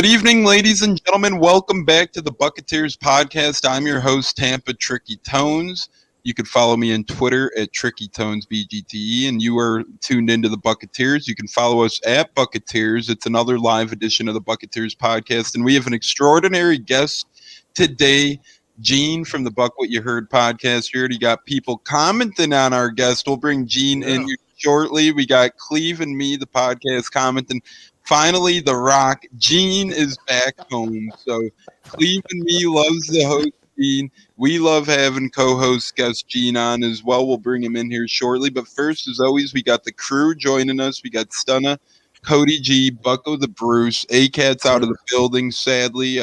Good evening, ladies and gentlemen. Welcome back to the Buccaneers podcast. I'm your host, Tampa Tricky Tones. You can follow me on Twitter at TrickyTonesBGTE, and you are tuned into the Buccaneers. You can follow us at Buccaneers. It's another live edition of the Buccaneers podcast, and we have an extraordinary guest today, Gene from the BucWhatYaHeard podcast. You already got people commenting on our guest. We'll bring Gene in here shortly. We got Cleve and me, the podcast, commenting. Finally, The Rock, Gene is back home. So Cleve and me loves the host, Gene. We love having co-host guest Gene on as well. We'll bring him in here shortly. But first, as always, we got the crew joining us. We got Stunna, Cody G, Bucko the Bruce. A-Cat's out of the building, sadly.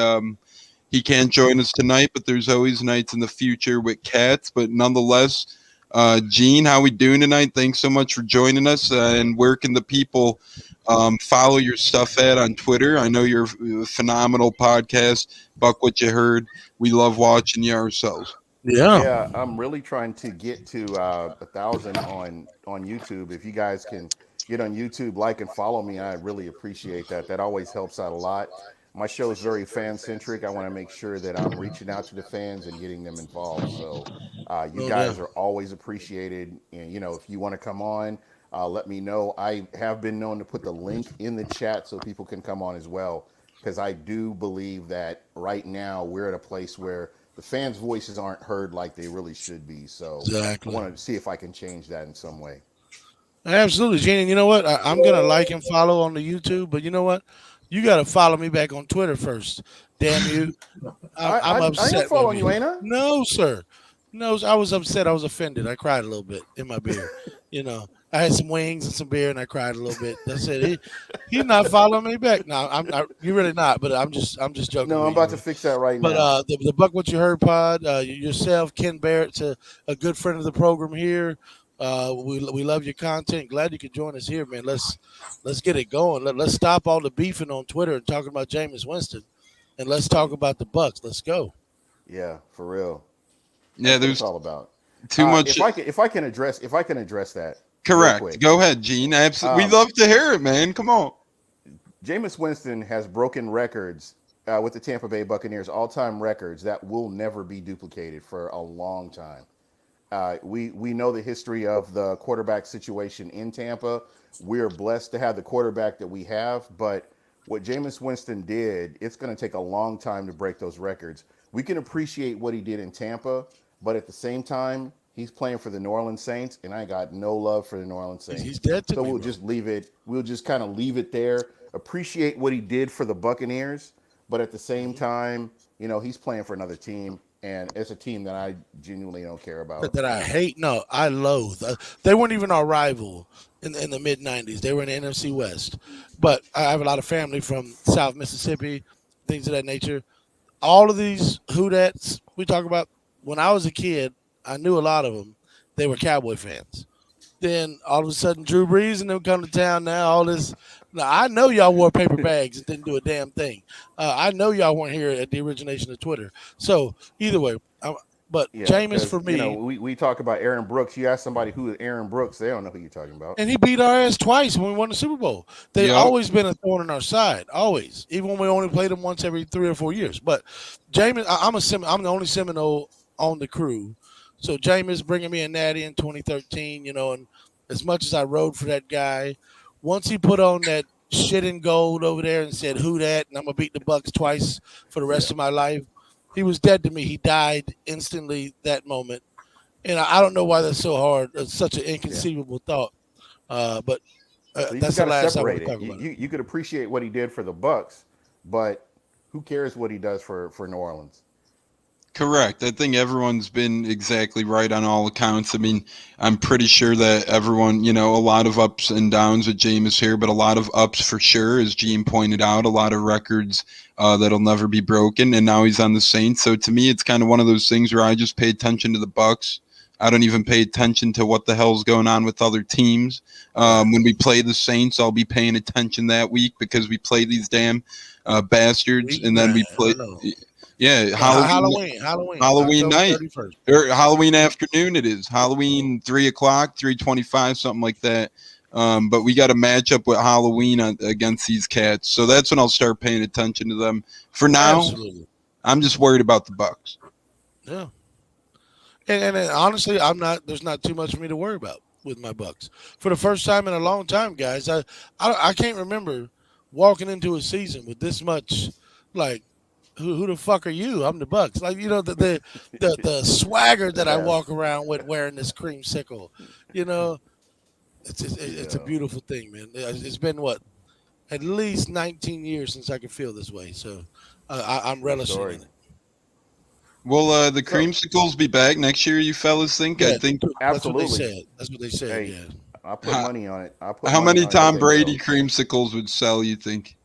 He can't join us tonight, but there's always nights in the future with Cats. But nonetheless, Gene, how we doing tonight? Thanks so much for joining us. And where can the people follow your stuff at on Twitter? I know you're a phenomenal podcast, BucWhatYaHeard. We love watching you ourselves. Yeah, I'm really trying to get to 1,000 on YouTube. If you guys can get on YouTube, like and follow me, I really appreciate that. That always helps out a lot. My show is very fan-centric. I want to make sure that I'm reaching out to the fans and getting them involved. So you guys are always appreciated. And, if you want to come on, let me know. I have been known to put the link in the chat so people can come on as well, because I do believe that right now we're at a place where the fans' voices aren't heard like they really should be. So I want to see if I can change that in some way. Absolutely, Gene. And you know what? I'm going to like and follow on the YouTube, but you know what? You got to follow me back on Twitter first. Damn you. I'm upset. I ain't following you, ain't I? No, sir. No, I was upset. I was offended. I cried a little bit in my beer. I had some wings and some beer, and I cried a little bit. That's it. He's not following me back. No, you're really not. But I'm just joking. No, I'm about to fix that right now. But the BucWhatYaHeard pod, yourself, Ken Barrett's a good friend of the program here. We love your content. Glad you could join us here, man. Let's get it going. Let's stop all the beefing on Twitter and talking about Jameis Winston, and let's talk about the Bucs. Let's go. Yeah, for real. Yeah, there's all about too much. If I can address that. Correct. Go ahead, Gene. Absolutely. We love to hear it, man. Come on. Jameis Winston has broken records with the Tampa Bay Buccaneers, all-time records that will never be duplicated for a long time. We know the history of the quarterback situation in Tampa. We're blessed to have the quarterback that we have, but what Jameis Winston did, it's going to take a long time to break those records. We can appreciate what he did in Tampa, but at the same time, he's playing for the New Orleans Saints, and I got no love for the New Orleans Saints. He's dead to so me, we'll bro. just leave it. We'll just kind of leave it there. Appreciate what he did for the Buccaneers, but at the same time, he's playing for another team. And it's a team that I genuinely don't care about. That I hate. No, I loathe. They weren't even our rival in the mid-'90s. They were in the NFC West. But I have a lot of family from South Mississippi, things of that nature. All of these Who-Dats we talk about, when I was a kid, I knew a lot of them. They were Cowboy fans. Then all of a sudden, Drew Brees and them come to town now. All this. Now, I know y'all wore paper bags and didn't do a damn thing. I know y'all weren't here at the origination of Twitter. So either way, Jameis for me. We talk about Aaron Brooks. You ask somebody who is Aaron Brooks, they don't know who you're talking about. And he beat our ass twice when we won the Super Bowl. They've always been a thorn in our side, always. Even when we only played them once every 3 or 4 years. But Jameis, I'm the only Seminole on the crew. So Jameis bringing me a natty in 2013, and as much as I rode for that guy, once he put on that shit in gold over there and said, "Who that?" and I'm gonna beat the Bucs twice for the rest of my life, he was dead to me. He died instantly that moment, and I don't know why that's so hard. It's such an inconceivable thought, but that's the last I want to talk about. You could appreciate what he did for the Bucs, but who cares what he does for New Orleans? Correct. I think everyone's been exactly right on all accounts. I mean, I'm pretty sure that everyone, a lot of ups and downs with Jameis here, but a lot of ups for sure, as Gene pointed out, a lot of records that'll never be broken, and now he's on the Saints. So to me, it's kind of one of those things where I just pay attention to the Bucs. I don't even pay attention to what the hell's going on with other teams. When we play the Saints, I'll be paying attention that week because we play these damn bastards, and then we play. Yeah, Halloween night, or Halloween afternoon. It is Halloween 3:00, 3:25, something like that. But we got a matchup with Halloween against these cats, so that's when I'll start paying attention to them. For now, Absolutely. I'm just worried about the Bucs. Yeah. And honestly, there's not too much for me to worry about with my Bucs. For the first time in a long time, guys, I can't remember walking into a season with this much like who the fuck are you? I'm the Bucs. Like, the swagger that I Yeah, walk around with wearing this creamsicle. You know, it's a yeah. beautiful thing, man. It's been what, at least 19 years since I could feel this way. So I'm True relishing story. in it. Will the So, creamsicles be back next year? You fellas think? I Yeah, think. that's what they absolutely. said. That's what they said. Hey, Yeah. I put How, money on it. I put how money many on it that Tom they Brady will. creamsicles would sell? You think?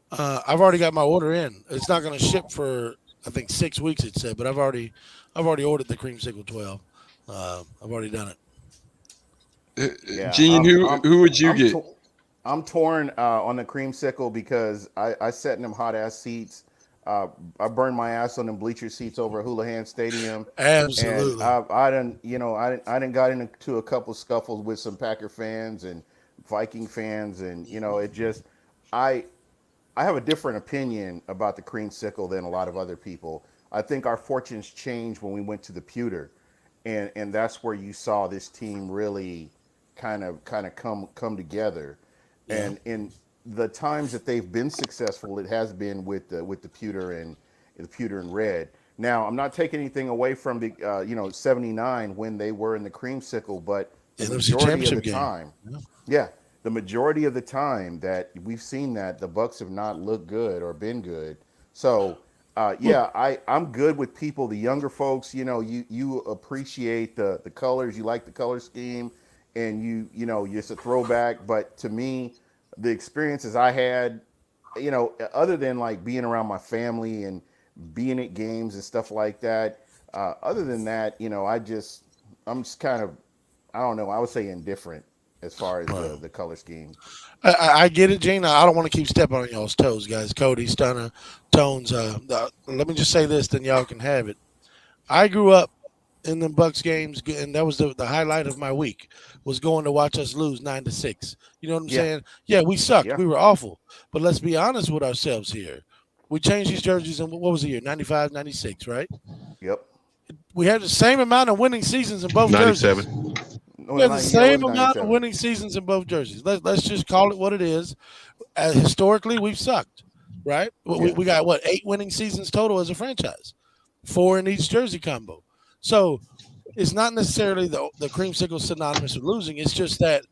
I've already got my order in. It's not going to ship for I think 6 weeks. It said, but I've already ordered the creamsicle 12. I've already done it. Yeah, Gene, who would you I'm get? to, I'm torn on the creamsicle because I sat in them hot ass seats. I burned my ass on them bleacher seats over at Houlihan Stadium, and Absolutely. I didn't got into a couple scuffles with some Packer fans and Viking fans, and it just I I have a different opinion about the creamsicle than a lot of other people. I think our fortunes changed when we went to the pewter, and that's where you saw this team really kind of come together. Yeah. And in the times that they've been successful, it has been with the pewter and the pewter and red. Now, I'm not taking anything away from the '79 when they were in the creamsicle, but the NFC majority of the Championship game. time, Yeah. yeah, the majority of the time that we've seen that the Bucks have not looked good or been good. So Well, yeah, I'm good with people, the younger folks. You appreciate the colors, you like the color scheme, and it's a throwback. But to me, the experiences I had, other than like being around my family and being at games and stuff like that, other than that, I'm just kind of, I don't know, I would say indifferent as far as right. the color scheme. I get it, Gene. I don't want to keep stepping on y'all's toes, guys. Cody, Stunner, Tones. Let me just say this, then y'all can have it. I grew up in the Bucks games, and that was the highlight of my week was going to watch us lose 9-6. You know what I'm Yeah, saying? Yeah, we sucked. yeah, We were awful. But let's be honest with ourselves here. We changed these jerseys in what was the year? 95, 96, right? yep. We had the same amount of winning seasons in both jerseys. 97. We had the Yeah, it was same amount of 97. winning seasons in both jerseys. Let's just call it what it is. Historically, we've sucked, right? We, Yeah, we got what, 8 winning seasons total as a franchise, 4 in each jersey combo. So it's not necessarily the creamsicle synonymous with losing. It's just that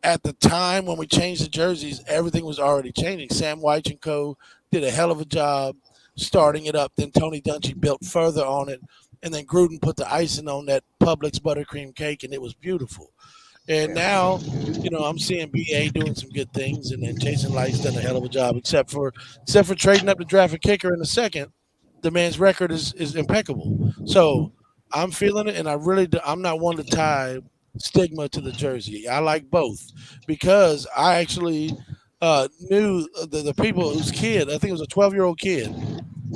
at the time when we changed the jerseys, everything was already changing. Sam White and Co. did a hell of a job starting it up. Then Tony Dungy built further on it. And then Gruden put the icing on that Publix buttercream cake, and it was beautiful. And yeah, now, I'm seeing BA doing some good things, and then Jason Light's done a hell of a job, except for trading up to draft a kicker in the second. The man's record is impeccable. So I'm feeling it, and I'm not one to tie stigma to the jersey. I like both because I actually knew the people whose kid, I think it was a 12-year-old kid,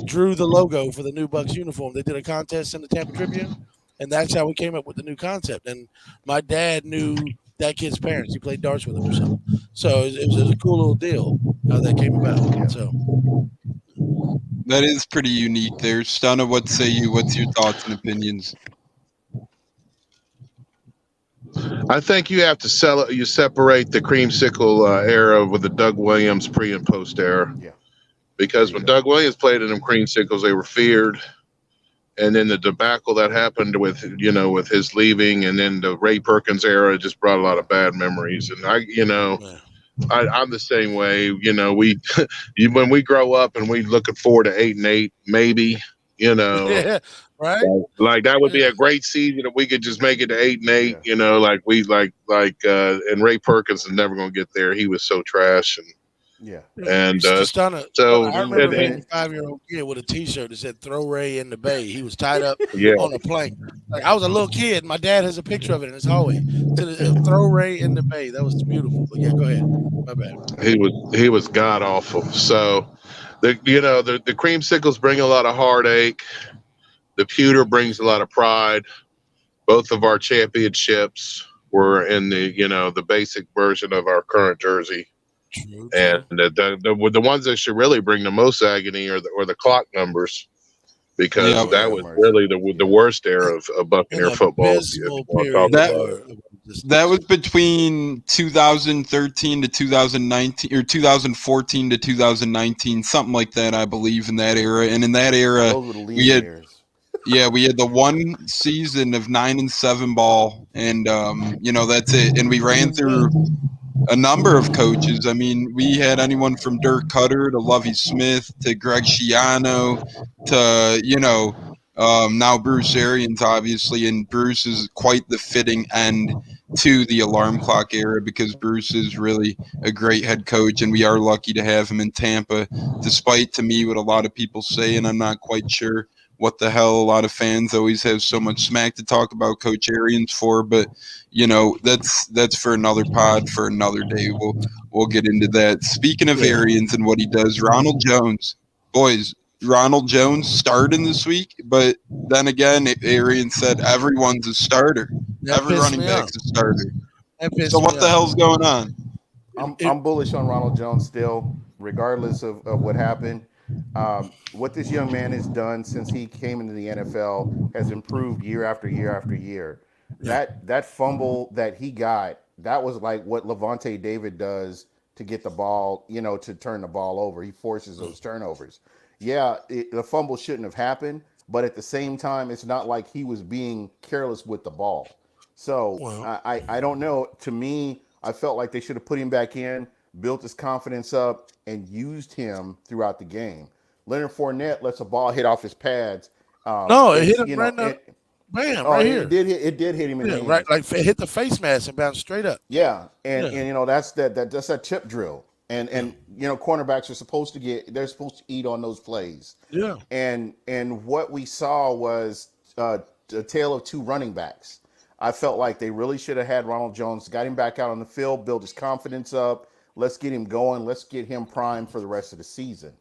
drew the logo for the new Bucks uniform. They did a contest in the Tampa Tribune, and that's how we came up with the new concept. And my dad knew that kid's parents. He played darts with him or something. So it was a cool little deal how that came about. yeah. So That is pretty unique there. Stunna, what say you? What's your thoughts and opinions? I think you have to you separate the creamsicle era with the Doug Williams pre and post era. Yeah. There Because you when go. Doug Williams played in them creamsicles, they were feared. And then the debacle that happened with his leaving, and then the Ray Perkins era just brought a lot of bad memories. And yeah. I'm the same way. We when we grow up and we looking forward to 8-8, maybe, Yeah, right? like that would Yeah. be a great season if we could just make it to 8-8. Yeah. Like we and Ray Perkins is never gonna get there. He was so trash, Yeah. and Stunner. so I And remember and, being and a 5-year-old kid with a T-shirt that said "Throw Ray in the Bay." He was tied up yeah, on a plank. Like I was a little kid. My dad has a picture of it in his hallway. Throw Ray in the Bay. That was beautiful. But yeah, go ahead. My bad. he was god awful. So the creamsicles bring a lot of heartache. The pewter brings a lot of pride. Both of our championships. were in the basic version of our current jersey. True. And the ones that should really bring the most agony are the clock numbers, because Yep. that was really the worst era of Buccaneer An football. If you abysmal want to period. talk about it. That was between 2013 to 2019 or 2014 to 2019, something like that, I believe, in that era. And in that era, Those were the lean we had years. we had the one season of 9-7 ball, and that's it. And we ran through a number of coaches. I mean, we had anyone from Dirk Cutter to Lovie Smith to Greg Schiano to now Bruce Arians, obviously, and Bruce is quite the fitting end to the alarm clock era, because Bruce is really a great head coach, and we are lucky to have him in Tampa, despite, to me, what a lot of people say, and I'm not quite sure what the hell a lot of fans always have so much smack to talk about Coach Arians for, but that's for another pod for another day. We'll get into that. Speaking of Arians and what he does, Ronald Jones, boys. Ronald Jones starting this week, but then again, Arians said everyone's a starter. Every running back's a starter. So what the hell's going on? I'm bullish on Ronald Jones still, regardless of what happened. What this young man has done since he came into the NFL has improved year after year after year. That fumble that he got, that was like what Levante David does to get the ball, to turn the ball over. He forces those turnovers. The fumble shouldn't have happened, but at the same time, it's not like he was being careless with the ball. So I don't know. To me, I felt like they should have put him back in, built his confidence up, and used him throughout the game. Leonard Fournette lets a ball hit off his pads. It hit him right now. Bam, right here. It did hit him in the hands. Right, like it hit the face mask and bounced straight up. Yeah, and that's that chip drill. And cornerbacks are supposed to eat on those plays. Yeah. And what we saw was a tale of two running backs. I felt like they really should have had Ronald Jones, got him back out on the field, build his confidence up. Let's get him going. Let's get him primed for the rest of the season.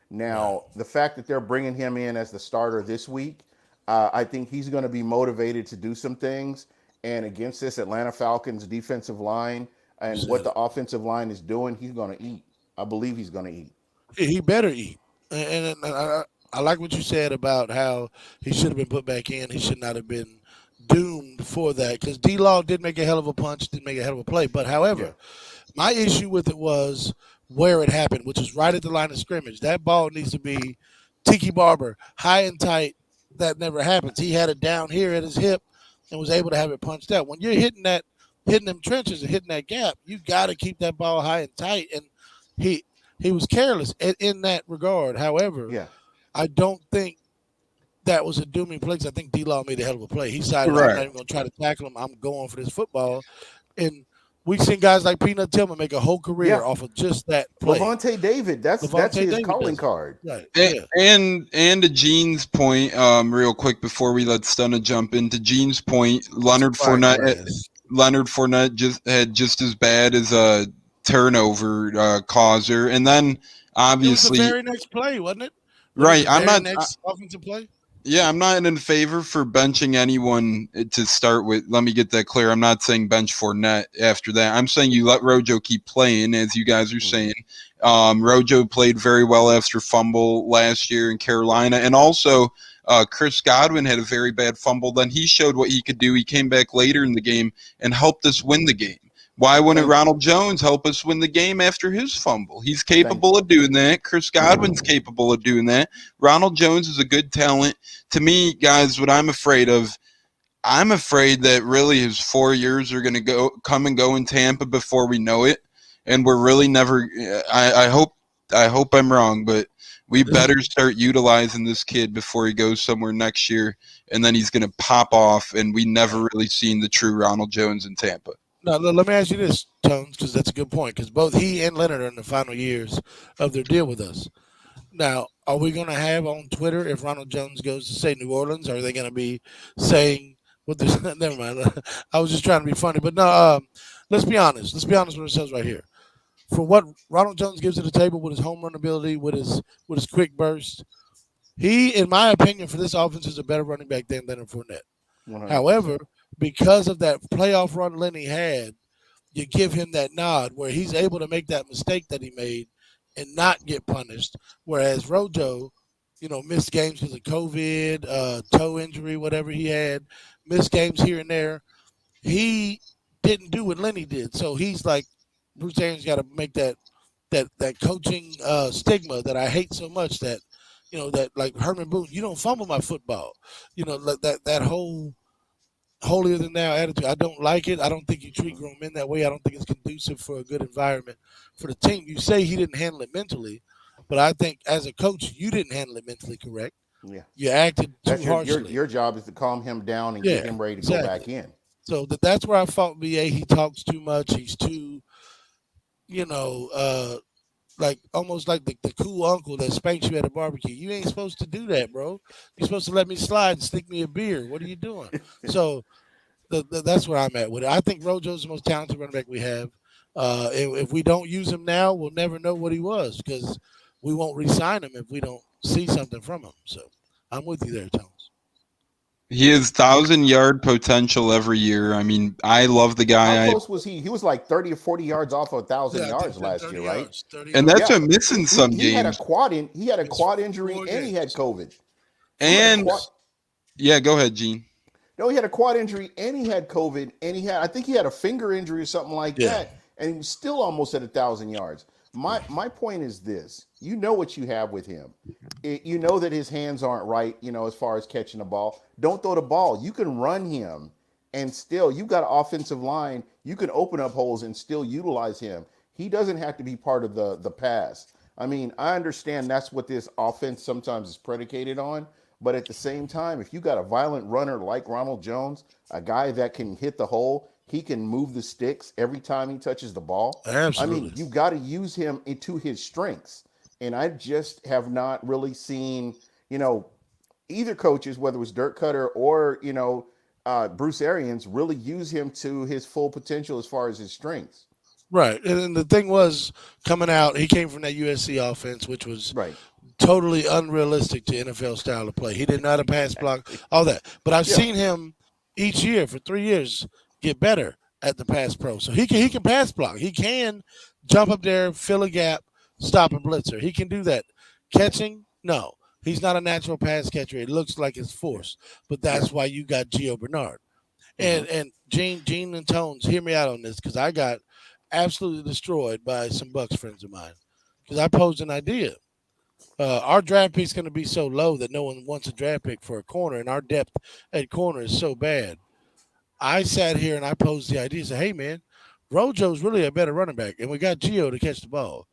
Now, the fact that they're bringing him in as the starter this week, I think he's going to be motivated to do some things. And against this Atlanta Falcons defensive line and what the offensive line is doing, he's going to eat. I believe he's going to eat. He better eat. And I like what you said about how he should have been put back in. He should not have been doomed for that, because D-Law did make a hell of a punch, did make a hell of a play. But however, my issue with it was where it happened, which is right at the line of scrimmage. That ball needs to be Tiki Barber, high and tight. That never happens. He had it down here at his hip and was able to have it punched out. When you're hitting them trenches and hitting that gap, you got to keep that ball high and tight. And he was careless in that regard. However, I don't think that was a dooming play, because I think D-Law made a hell of a play. He decided, I'm not even going to try to tackle him. I'm going for this football. And we've seen guys like Peanut Tillman make a whole career off of just that play. Levante David, that's his calling card. Right. And to Gene's point, real quick before we let Stunna jump into Gene's point, Leonard Fournette just had just as bad as a turnover causer, and then obviously it was the very next play, wasn't it? Right. I'm not next offensive play. Yeah, I'm not in favor for benching anyone to start with. Let me get that clear. I'm not saying bench Fournette after that. I'm saying you let Rojo keep playing, as you guys are saying. Rojo played very well after fumble last year in Carolina. And also, Chris Godwin had a very bad fumble. Then he showed what he could do. He came back later in the game and helped us win the game. Why wouldn't Ronald Jones help us win the game after his fumble? He's capable of doing that. Chris Godwin's capable of doing that. Ronald Jones is a good talent. To me, guys, what I'm afraid of, I'm afraid that really his 4 years are going to come and go in Tampa before we know it, and we're really never. I hope I'm wrong, but we better start utilizing this kid before he goes somewhere next year, and then he's going to pop off, and we never really seen the true Ronald Jones in Tampa. Now, let me ask you this, Tones, because that's a good point, because both he and Leonard are in the final years of their deal with us. Now, are we going to have on Twitter, if Ronald Jones goes to, say, New Orleans, are they going to be saying what this? Never mind. I was just trying to be funny. But no, let's be honest. Let's be honest with ourselves right here. For what Ronald Jones gives to the table with his home run ability, with his quick burst, he, in my opinion, for this offense is a better running back than Leonard Fournette. 100%. However, because of that playoff run Lenny had, you give him that nod where he's able to make that mistake that he made and not get punished. Whereas Rojo, missed games because of COVID, toe injury, whatever he had, missed games here and there. He didn't do what Lenny did. So he's like, Bruce Arians got to make that coaching stigma that I hate so much, that that like Herman Boone, you don't fumble my football. That whole holier than thou attitude. I don't like it. I don't think you treat grown men that way. I don't think it's conducive for a good environment for the team. You say he didn't handle it mentally, but I think as a coach, you didn't handle it mentally correct. Yeah, you acted too harshly. Your job is to calm him down and get him ready to go back in. So that's where I fought BA. He talks too much. He's too, like almost like the cool uncle that spanks you at a barbecue. You ain't supposed to do that, bro. You're supposed to let me slide and stick me a beer. What are you doing? So that's where I'm at with it. I think Rojo's the most talented running back we have. If we don't use him now, we'll never know what he was because we won't re-sign him if we don't see something from him. So I'm with you there, Tones. He has 1,000-yard potential every year. I mean, I love the guy. How close was he? He was like 30 or 40 yards off of 1,000 yards last year, right? And that's a missing some games. He had a quad injury and he had COVID. And yeah, go ahead, Gene. No, he had a quad injury and he had COVID and I think he had a finger injury or something like that, and he was still almost at 1,000 yards. My point is this: you know what you have with him. You know that his hands aren't right. As far as catching the ball, don't throw the ball. You can run him, and still you got an offensive line. You can open up holes and still utilize him. He doesn't have to be part of the pass. I mean, I understand that's what this offense sometimes is predicated on. But at the same time, if you got a violent runner like Ronald Jones, a guy that can hit the hole, he can move the sticks every time he touches the ball. Absolutely. I mean, you got to use him into his strengths. And I just have not really seen, either coaches, whether it was Dirk Cutter or, Bruce Arians, really use him to his full potential as far as his strengths. Right. And the thing was, coming out, he came from that USC offense, which was totally unrealistic to NFL style of play. He didn't know how to pass block, all that. But I've seen him each year for 3 years get better at the pass pro. So he can pass block. He can jump up there, fill a gap, stop a blitzer. He can do that. Catching, no. He's not a natural pass catcher. It looks like it's forced. But that's why you got Gio Bernard. And Gene and Tones, hear me out on this, because I got absolutely destroyed by some Bucs friends of mine. Because I posed an idea. Our draft pick is going to be so low that no one wants a draft pick for a corner, and our depth at corner is so bad. I sat here and I posed the idea. Said, hey, man, Rojo's really a better running back, and we got Gio to catch the ball.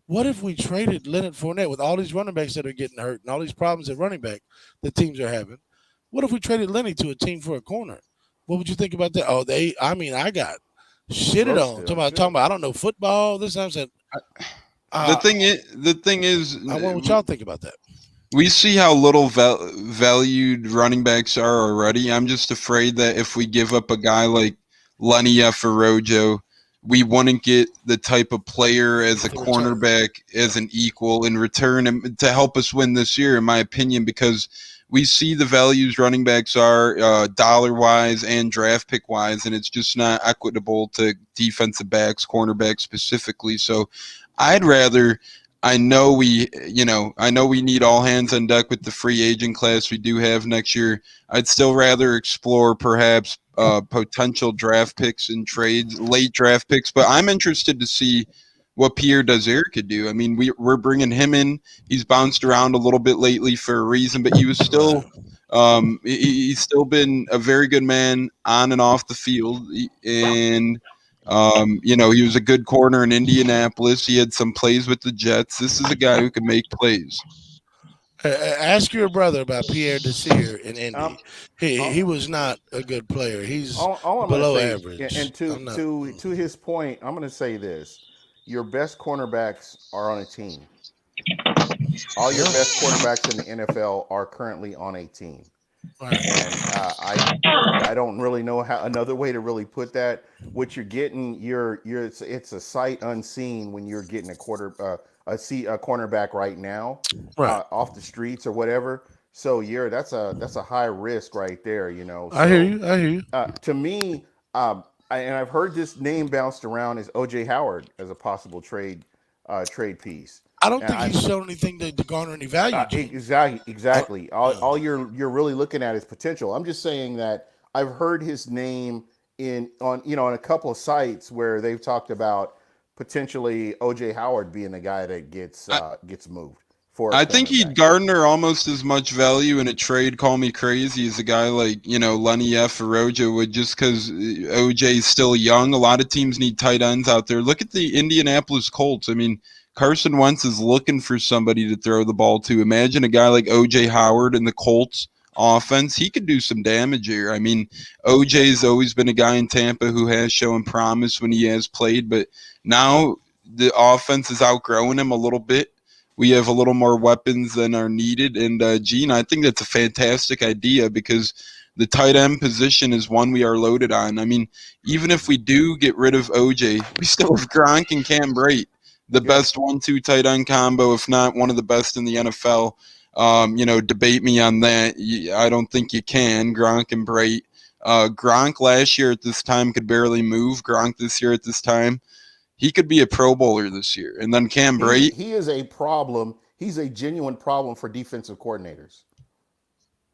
What if we traded Leonard Fournette with all these running backs that are getting hurt and all these problems at running back that teams are having? What if we traded Lenny to a team for a corner? What would you think about that? Oh, I got shitted on. Talking about I don't know football. This time I said, the thing is, I wonder what y'all think about that. We see how little valued running backs are already. I'm just afraid that if we give up a guy like Lenny for Rojo, we wouldn't get the type of player as a cornerback as an equal in return and to help us win this year, in my opinion, because we see the values running backs are dollar-wise and draft pick-wise, and it's just not equitable to defensive backs, cornerbacks specifically. So I'd rather – I know we need all hands on deck with the free agent class we do have next year. I'd still rather explore perhaps potential draft picks and trades, late draft picks. But I'm interested to see what Pierre Desir could do. I mean, we're bringing him in. He's bounced around a little bit lately for a reason, but he was still he's still been a very good man on and off the field, and. He was a good corner in Indianapolis. He had some plays with the Jets. This is a guy who can make plays. Ask your brother about Pierre Desir in Indy. He was not a good player. He's below average. And to his point, I'm going to say this: your best cornerbacks are on a team. All your best cornerbacks in the NFL are currently on a team. Right. And I don't really know how another way to really put that. What you're getting, it's a sight unseen when you're getting a cornerback right now, off the streets or whatever. So that's a high risk right there, you know. I hear So you. I hear you. to me, and I've heard this name bounced around as OJ Howard as a possible trade piece. I don't And think he's shown anything to garner any value, Gene. exactly. All you're really looking at is potential. I'm just saying that I've heard his name on a couple of sites where they've talked about potentially OJ Howard being the guy that gets moved for. I think he'd garner almost as much value in a trade, call me crazy, as a guy like, Lenny F. or Rojo would, just because OJ's still young. A lot of teams need tight ends out there. Look at the Indianapolis Colts. I mean, Carson Wentz is looking for somebody to throw the ball to. Imagine a guy like OJ Howard in the Colts offense. He could do some damage here. I mean, OJ's always been a guy in Tampa who has shown promise when he has played, but now the offense is outgrowing him a little bit. We have a little more weapons than are needed. And, Gene, I think that's a fantastic idea because the tight end position is one we are loaded on. I mean, even if we do get rid of OJ, we still have Gronk and Cam Brate, the best 1-2 tight end combo, if not one of the best in the NFL. Debate me on that. I don't think you can. Gronk and Brate. Gronk last year at this time could barely move. Gronk this year at this time, he could be a Pro Bowler this year. And then Cam Brate. He is a problem. He's a genuine problem for defensive coordinators.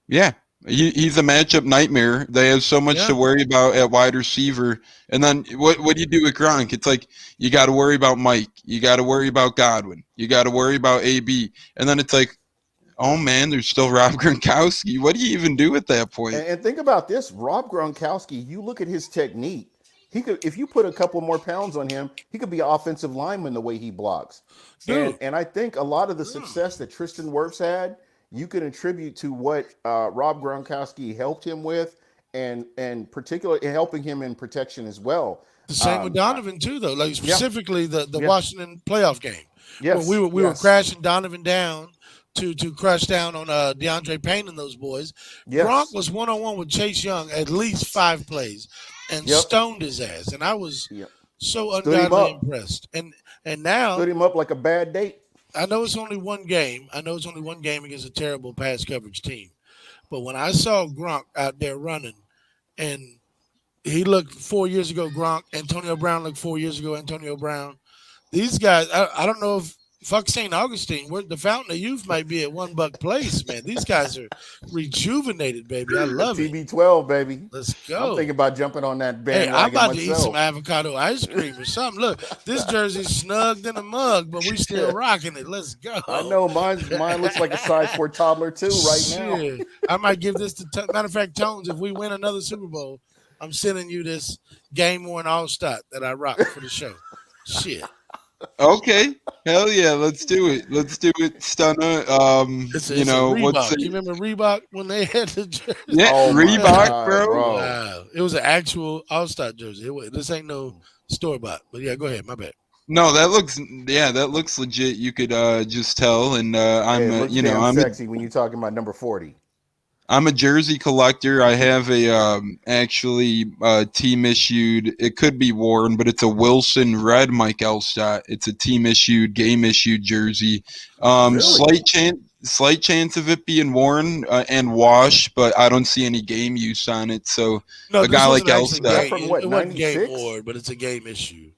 Yeah. He's a matchup nightmare. They have so much to worry about at wide receiver. And then what do you do with Gronk? It's like you got to worry about Mike. You got to worry about Godwin. You got to worry about AB. And then it's like, oh, man, there's still Rob Gronkowski. What do you even do at that point? And think about this. Rob Gronkowski, you look at his technique. He could, if you put a couple more pounds on him, he could be an offensive lineman the way he blocks. And I think a lot of the success that Tristan Wirfs had, you can attribute to what Rob Gronkowski helped him with, and particularly helping him in protection as well. The same with Donovan too, though. Like specifically the Washington playoff game. Yes, we were crashing Donovan down to crash down on DeAndre Payne and those boys. Yes. Gronk was 1-on-1 with Chase Young at least 5 plays and stoned his ass, and I was so ungodly impressed. And now stood him up like a bad date. I know it's only one game. Against a terrible pass coverage team. But when I saw Gronk out there running, and he looked 4 years ago, Gronk, Antonio Brown looked 4 years ago, Antonio Brown. These guys, I don't know if fuck St. Augustine, the Fountain of Youth might be at $1 place, man. These guys are rejuvenated, baby. I love it. TB12, baby. Let's go. I'm thinking about jumping on that bandwagon I'm about to eat myself. some avocado ice cream or something. Look, this jersey's snugged in a mug, but we still rocking it. Let's go. I know mine looks like a size 4 toddler too right now. I might give this to matter of fact, Tones, if we win another Super Bowl, I'm sending you this game worn all stock that I rock for the show. Shit. Okay, hell yeah, let's do it. Stunner. Reebok. You remember Reebok when they had the jersey? Yeah, Reebok, bro. Wow. It was an actual All-Star jersey. This ain't no store bought. But yeah, go ahead. My bad. No, that looks legit. You could just tell, and I'm sexy when you're talking about number 40. I'm a jersey collector. I have a team issued. It could be worn, but it's a Wilson red Mike Elstott. It's a team issued, game issued jersey. Really? Slight chance of it being worn and washed, but I don't see any game use on it. So a guy like Elstott, from what, it wasn't 96? game worn, but it's a game issue.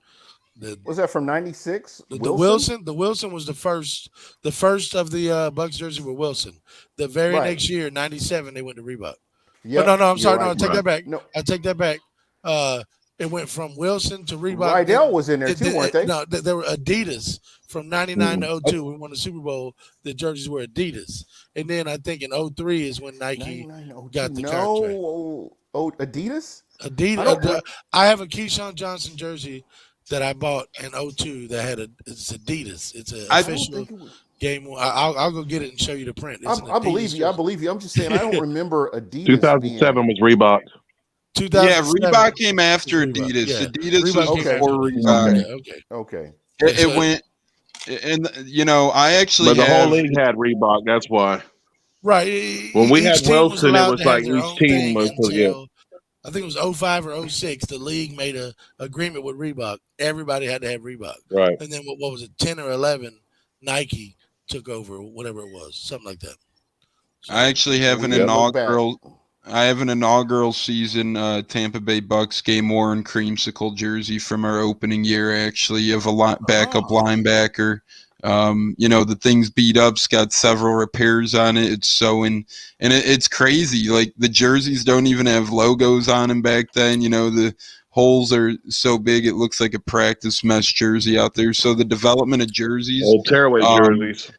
Was that from 96? The Wilson was the first of the Bucs jersey with Wilson. The very next year, 97, they went to Reebok. Yeah. No, I'm sorry. I take that back. No. I take that back. It went from Wilson to Reebok. Rydell was in there too, weren't they? No, there were Adidas from 99 to 02. We won the Super Bowl. The jerseys were Adidas. And then I think in 03 is when Nike got the contract. Oh, Adidas? Adidas. I have a Keyshawn Johnson jersey that I bought in 02 that had it's Adidas. It's an official game. I'll go get it and show you the print. I believe you. I'm just saying I don't remember Adidas. 2007 was Reebok. Yeah, Reebok came after Adidas. Yeah. Adidas Reebok was before Reebok. Okay. It went, and I actually. But the whole league had Reebok. That's why. Right. When we had Wilson, it was like each team was I think it was 05 or 06. The league made a agreement with Reebok. Everybody had to have Reebok. Right. And then what was it? 10 or 11, Nike took over, whatever it was, something like that. So, I actually have an inaugural. I have an inaugural season Tampa Bay Bucks game worn creamsicle jersey from our opening year. Actually, of a backup linebacker. The thing's beat up. It's got several repairs on it. It's it's crazy. Like the jerseys don't even have logos on them back then. The holes are so big it looks like a practice mesh jersey out there. So the development of jerseys, old tearaway jerseys.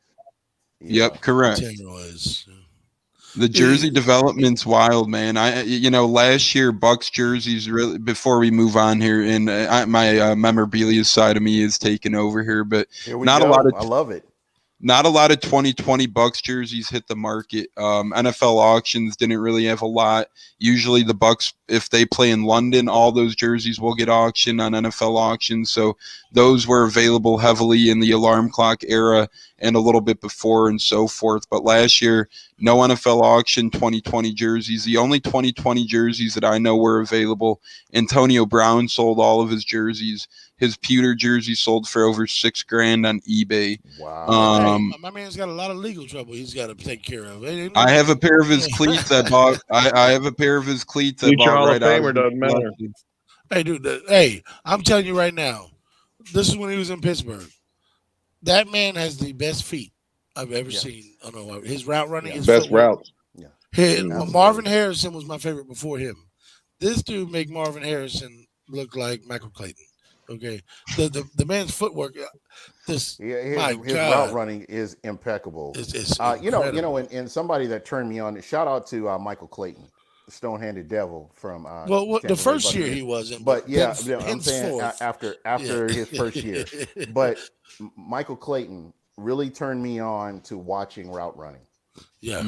Yep, correct. Tearaways. The jersey development's wild, man. Last year Bucks jerseys really. Before we move on here, and my memorabilia side of me is taking over here, but not a lot of. I love it. Not a lot of 2020 Bucks jerseys hit the market. NFL auctions didn't really have a lot. Usually the Bucks, if they play in London, all those jerseys will get auctioned on NFL auctions. So those were available heavily in the alarm clock era and a little bit before and so forth. But last year, no NFL auction 2020 jerseys. The only 2020 jerseys that I know were available, Antonio Brown sold all of his jerseys. His pewter jersey sold for over $6,000 on eBay. Wow. My man's got a lot of legal trouble he's got to take care of. I have a pair of his cleats I bought. I have a pair of his cleats I bought right out. Doesn't matter. Hey, dude. I'm telling you right now, this is when he was in Pittsburgh. That man has the best feet I've ever seen. I don't know, his route running, his best routes. Marvin Harrison was my favorite before him. This dude make Marvin Harrison look like Michael Clayton. Okay, the man's footwork. His route running is impeccable. It's and somebody that turned me on. Shout out to Michael Clayton, the stone-handed devil from. The first year he wasn't, but I'm saying after his first year. But Michael Clayton really turned me on to watching route running. Yeah,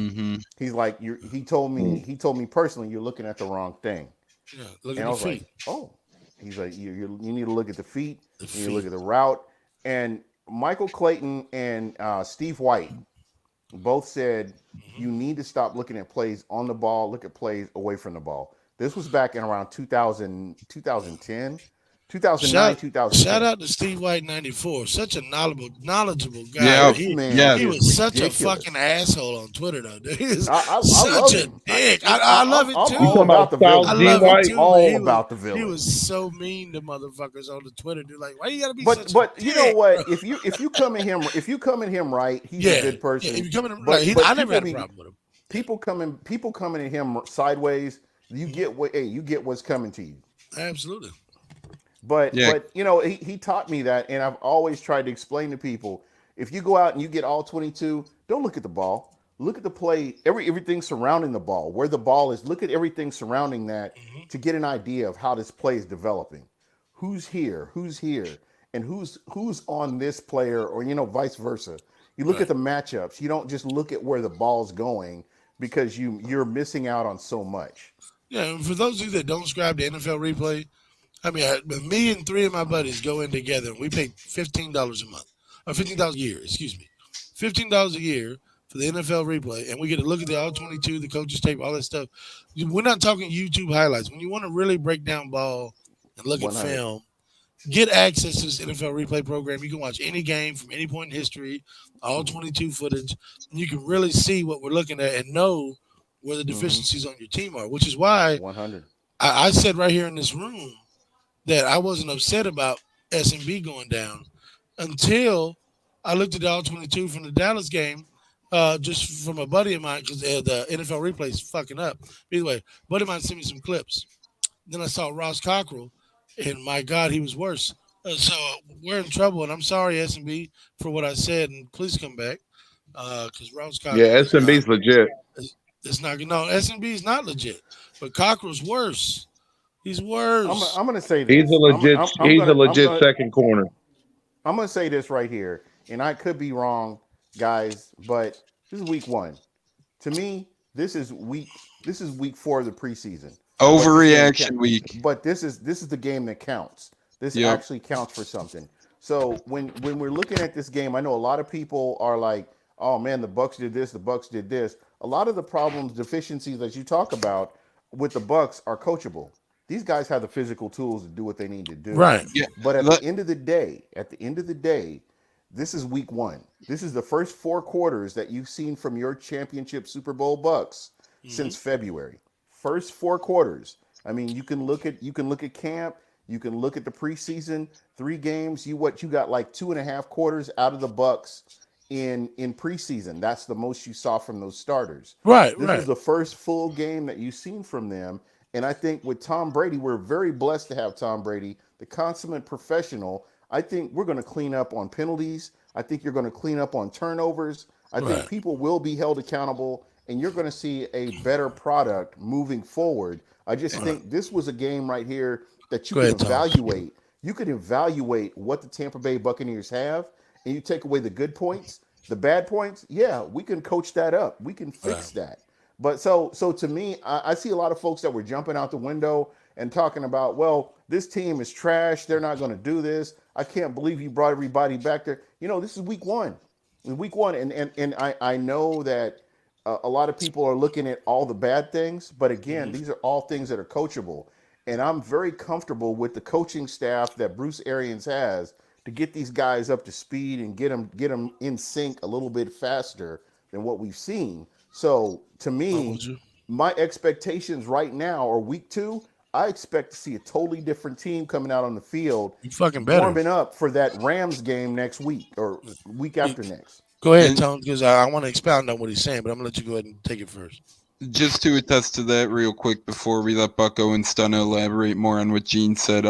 he's like he told me personally, you're looking at the wrong thing. Yeah, look at the feet. Like, oh. He's like, you need to look at the feet. You need to look at the route. And Michael Clayton and Steve White both said you need to stop looking at plays on the ball, look at plays away from the ball. This was back in around 2010, 2009, 2010. Shout out to Steve White, 94. Such a knowledgeable guy. Yeah, he was such a fucking asshole on Twitter, though. Dude. He was such a dick. I love it, too. All about the villain. I love it, too. All about the villain. He was so mean to motherfuckers on the Twitter, dude. Like, why you gotta be But you know what? If you come at him right, he's a good person. Yeah, if you come at him right, I never had a problem with him. People coming at him sideways, you get what's coming to you. Absolutely. But he taught me that, and I've always tried to explain to people: if you go out and you get all 22, don't look at the ball. Look at the play, everything surrounding the ball, where the ball is. Look at everything surrounding that to get an idea of how this play is developing. Who's here, and who's on this player, or vice versa. You look at the matchups. You don't just look at where the ball's going because you're missing out on so much. Yeah, and for those of you that don't subscribe to NFL Replay. I mean, me and three of my buddies go in together, and we pay $15 a month, or $15 a year, excuse me, $15 a year for the NFL Replay, and we get to look at the all-22, the coaches tape, all that stuff. We're not talking YouTube highlights. When you want to really break down ball and look 100. At film, get access to this NFL Replay program. You can watch any game from any point in history, all 22 footage, and you can really see what we're looking at and know where the deficiencies on your team are, which is why 100. I said right here in this room that I wasn't upset about S&B going down until I looked at the all-22 from the Dallas game, just from a buddy of mine, because the NFL Replay is fucking up. Anyway, a buddy of mine sent me some clips. Then I saw Ross Cockrell, and my God, he was worse. So we're in trouble, and I'm sorry, S&B, for what I said, and please come back, because Ross Cockrell. Yeah, S&B's legit. It's not. No, S&B is not legit, but Cockrell's worse. He's worse. I'm going to say this. He's a legit second corner. I'm going to say this right here, and I could be wrong, guys, but this is week 1. To me, this is week 4 of the preseason. Overreaction week. But this is the game that counts. This actually counts for something. So when we're looking at this game, I know a lot of people are like, "Oh man, the Bucs did this, the Bucs did this." A lot of the problems, deficiencies that you talk about with the Bucs are coachable. These guys have the physical tools to do what they need to do. Right. Yeah. But at the end of the day, This is week one. This is the first 4 quarters that you've seen from your championship Super Bowl Bucks since February. First 4 quarters. I mean, you can look at camp, you can look at the preseason, 3 games. You got like 2.5 quarters out of the Bucks in preseason. That's the most you saw from those starters. Right, This was the first full game that you've seen from them. And I think with Tom Brady, we're very blessed to have Tom Brady, the consummate professional. I think we're going to clean up on penalties. I think you're going to clean up on turnovers. I think people will be held accountable, and you're going to see a better product moving forward. I just think this was a game right here that you could evaluate. You could evaluate what the Tampa Bay Buccaneers have, and you take away the good points, the bad points. Yeah, we can coach that up. We can fix that. But so to me, I see a lot of folks that were jumping out the window and talking about, well, this team is trash. They're not going to do this. I can't believe you brought everybody back there. This is week one. Week one, and I know that a lot of people are looking at all the bad things, but again, these are all things that are coachable. And I'm very comfortable with the coaching staff that Bruce Arians has to get these guys up to speed and get them in sync a little bit faster than what we've seen. So to me, my expectations right now are week two. I expect to see a totally different team coming out on the field, warming up for that Rams game next week or week after next. Go ahead, Tom, because I want to expound on what he's saying, but I'm going to let you go ahead and take it first. Just to attest to that real quick before we let Bucko and Stunna elaborate more on what Gene said.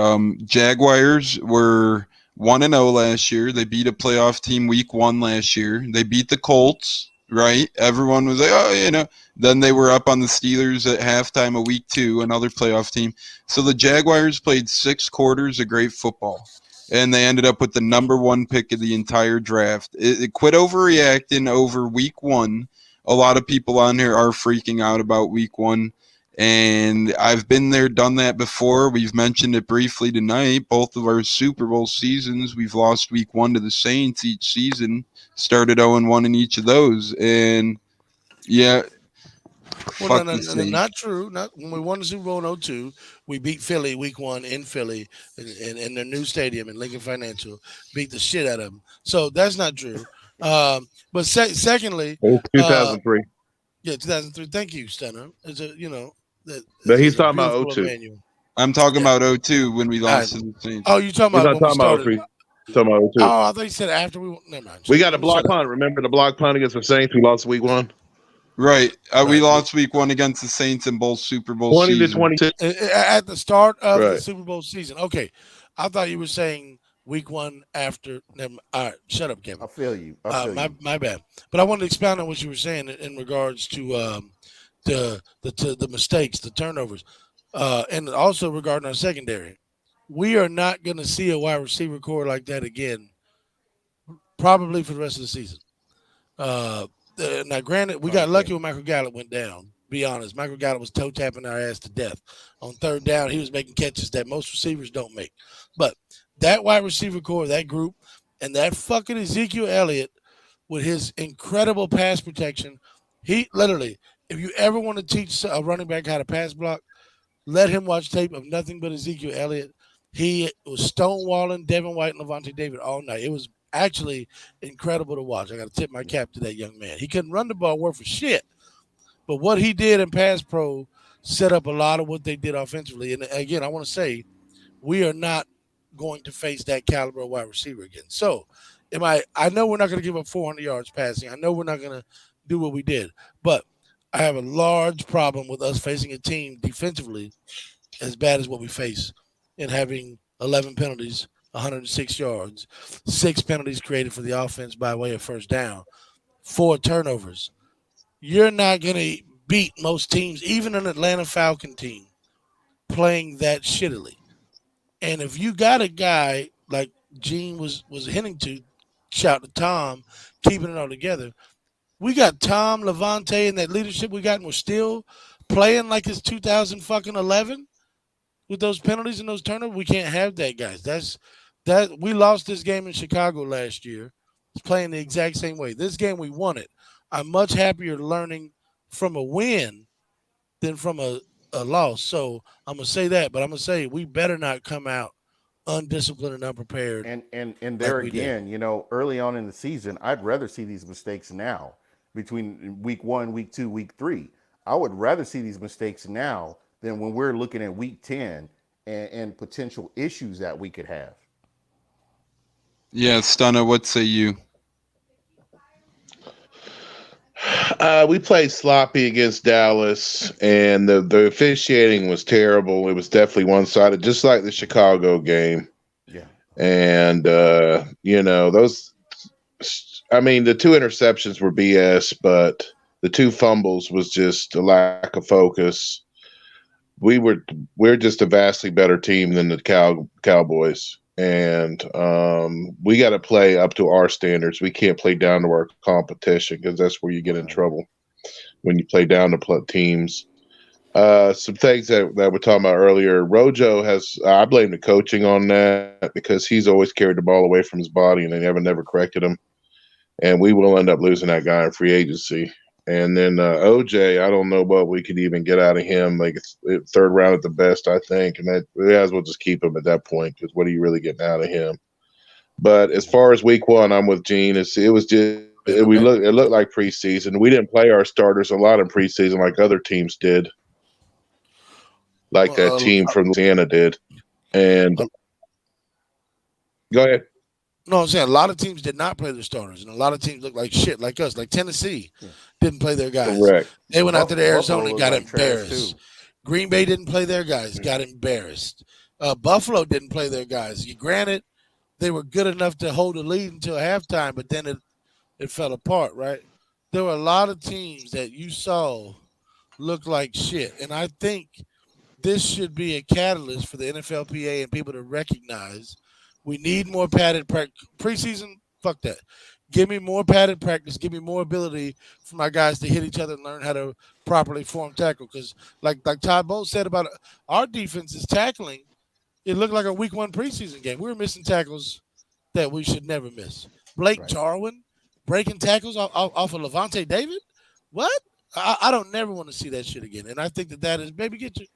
Jaguars were 1-0 last year. They beat a playoff team week one last year. They beat the Colts, right? Everyone was like, Then they were up on the Steelers at halftime of week two, another playoff team. So the Jaguars played 6 quarters of great football, and they ended up with the number 1 pick of the entire draft. It quit overreacting over week one. A lot of people on here are freaking out about week one, and I've been there, done that before. We've mentioned it briefly tonight. Both of our Super Bowl seasons, we've lost week one to the Saints each season, started 0-1 in each of those, and yeah. Well, not true. Not when we won the Super Bowl in 2002, we beat Philly week one in Philly in their new stadium in Lincoln Financial, beat the shit out of them. So that's not true. But secondly, 2003. Yeah, 2003. Thank you, Stunner. But he's talking about 2002. I'm talking about 2002 when we lost to the Saints. Oh, you're talking about when we started. 2003. Talking about 2002. Oh, I thought you said after we. Never mind. We got a block punt. Remember the block punt against the Saints? We lost week one. Right. We lost week one against the Saints in both Super Bowl 20 seasons. to 22. At the start of the Super Bowl season. Okay. I thought you were saying week one after. All right. Shut up, Kevin. I feel you. My bad. But I wanted to expound on what you were saying in regards to the mistakes, the turnovers, and also regarding our secondary. We are not going to see a wide receiver core like that again, probably for the rest of the season. Now, granted, we got lucky when Michael Gallup went down. Be honest, Michael Gallup was toe tapping our ass to death. On third down, he was making catches that most receivers don't make. But that wide receiver core, that group, and that fucking Ezekiel Elliott with his incredible pass protection, he literally, if you ever want to teach a running back how to pass block, let him watch tape of nothing but Ezekiel Elliott. He was stonewalling Devin White and Levante David all night. It was actually incredible to watch. I got to tip my cap to that young man. He couldn't run the ball worth for shit, but what he did in pass pro set up a lot of what they did offensively. And again, I want to say we are not going to face that caliber of wide receiver again. So I know we're not going to give up 400 yards passing. I know we're not going to do what we did, but I have a large problem with us facing a team defensively as bad as what we face and having 11 penalties, 106 yards, 6 penalties created for the offense by way of first down, 4 turnovers. You're not going to beat most teams, even an Atlanta Falcon team, playing that shittily. And if you got a guy like Gene was hinting to, shout to Tom, keeping it all together, we got Tom, Levante, and that leadership we got, and we're still playing like it's 2011 with those penalties and those turnovers. We can't have that, guys. That we lost this game in Chicago last year. It's playing the exact same way. This game we won it. I'm much happier learning from a win than from a loss. So I'm gonna say that, but I'm gonna say we better not come out undisciplined and unprepared. And there again, early on in the season, I'd rather see these mistakes now between week 1, week 2, week 3. I would rather see these mistakes now than when we're looking at week 10 and potential issues that we could have. Yeah, Stunna, what say you? We played sloppy against Dallas, and the officiating was terrible. It was definitely one-sided, just like the Chicago game. Yeah. And, the 2 interceptions were BS, but the 2 fumbles was just a lack of focus. We're just a vastly better team than the Cowboys. And we got to play up to our standards. We can't play down to our competition because that's where you get in trouble when you play down to teams. Some things that we're talking about earlier. Rojo I blame the coaching on that because he's always carried the ball away from his body and they never corrected him. And we will end up losing that guy in free agency. And then OJ, I don't know what we could even get out of him. Like it's 3rd round at the best, I think. And that we might as well just keep him at that point because what are you really getting out of him? But as far as week 1, I'm with Gene. It looked like preseason. We didn't play our starters a lot in preseason like other teams did, like that team from Louisiana did. And go ahead. No, I'm saying a lot of teams did not play their starters, and a lot of teams look like shit, like us. Like Tennessee didn't play their guys. Correct. They went out to Arizona and got like embarrassed. Green Bay didn't play their guys, got embarrassed. Buffalo didn't play their guys. Granted, they were good enough to hold the lead until halftime, but then it fell apart, right? There were a lot of teams that you saw look like shit, and I think this should be a catalyst for the NFLPA and people to recognize we need more padded preseason. Fuck that. Give me more padded practice. Give me more ability for my guys to hit each other and learn how to properly form tackle. Because like Todd Bowles said about our defense's tackling, it looked like a week 1 preseason game. We were missing tackles that we should never miss. Blake Jarwin breaking tackles off of Levante David. What? I don't never want to see that shit again. And I think that is, baby, get you.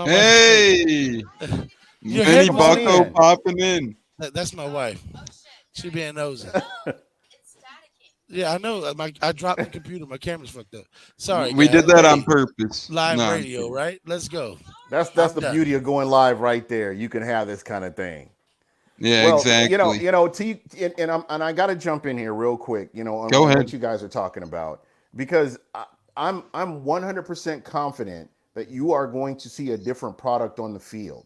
Hey. Benny Bucko popping in. That's my wife. She being nosy. Yeah, I know. I dropped the computer. My camera's fucked up. Sorry. We did that on purpose. Live radio, right? Let's go. That's the beauty of going live right there. You can have this kind of thing. Yeah, exactly. And I got to jump in here real quick. On Go ahead. What you guys are talking about, because I'm 100% confident that you are going to see a different product on the field.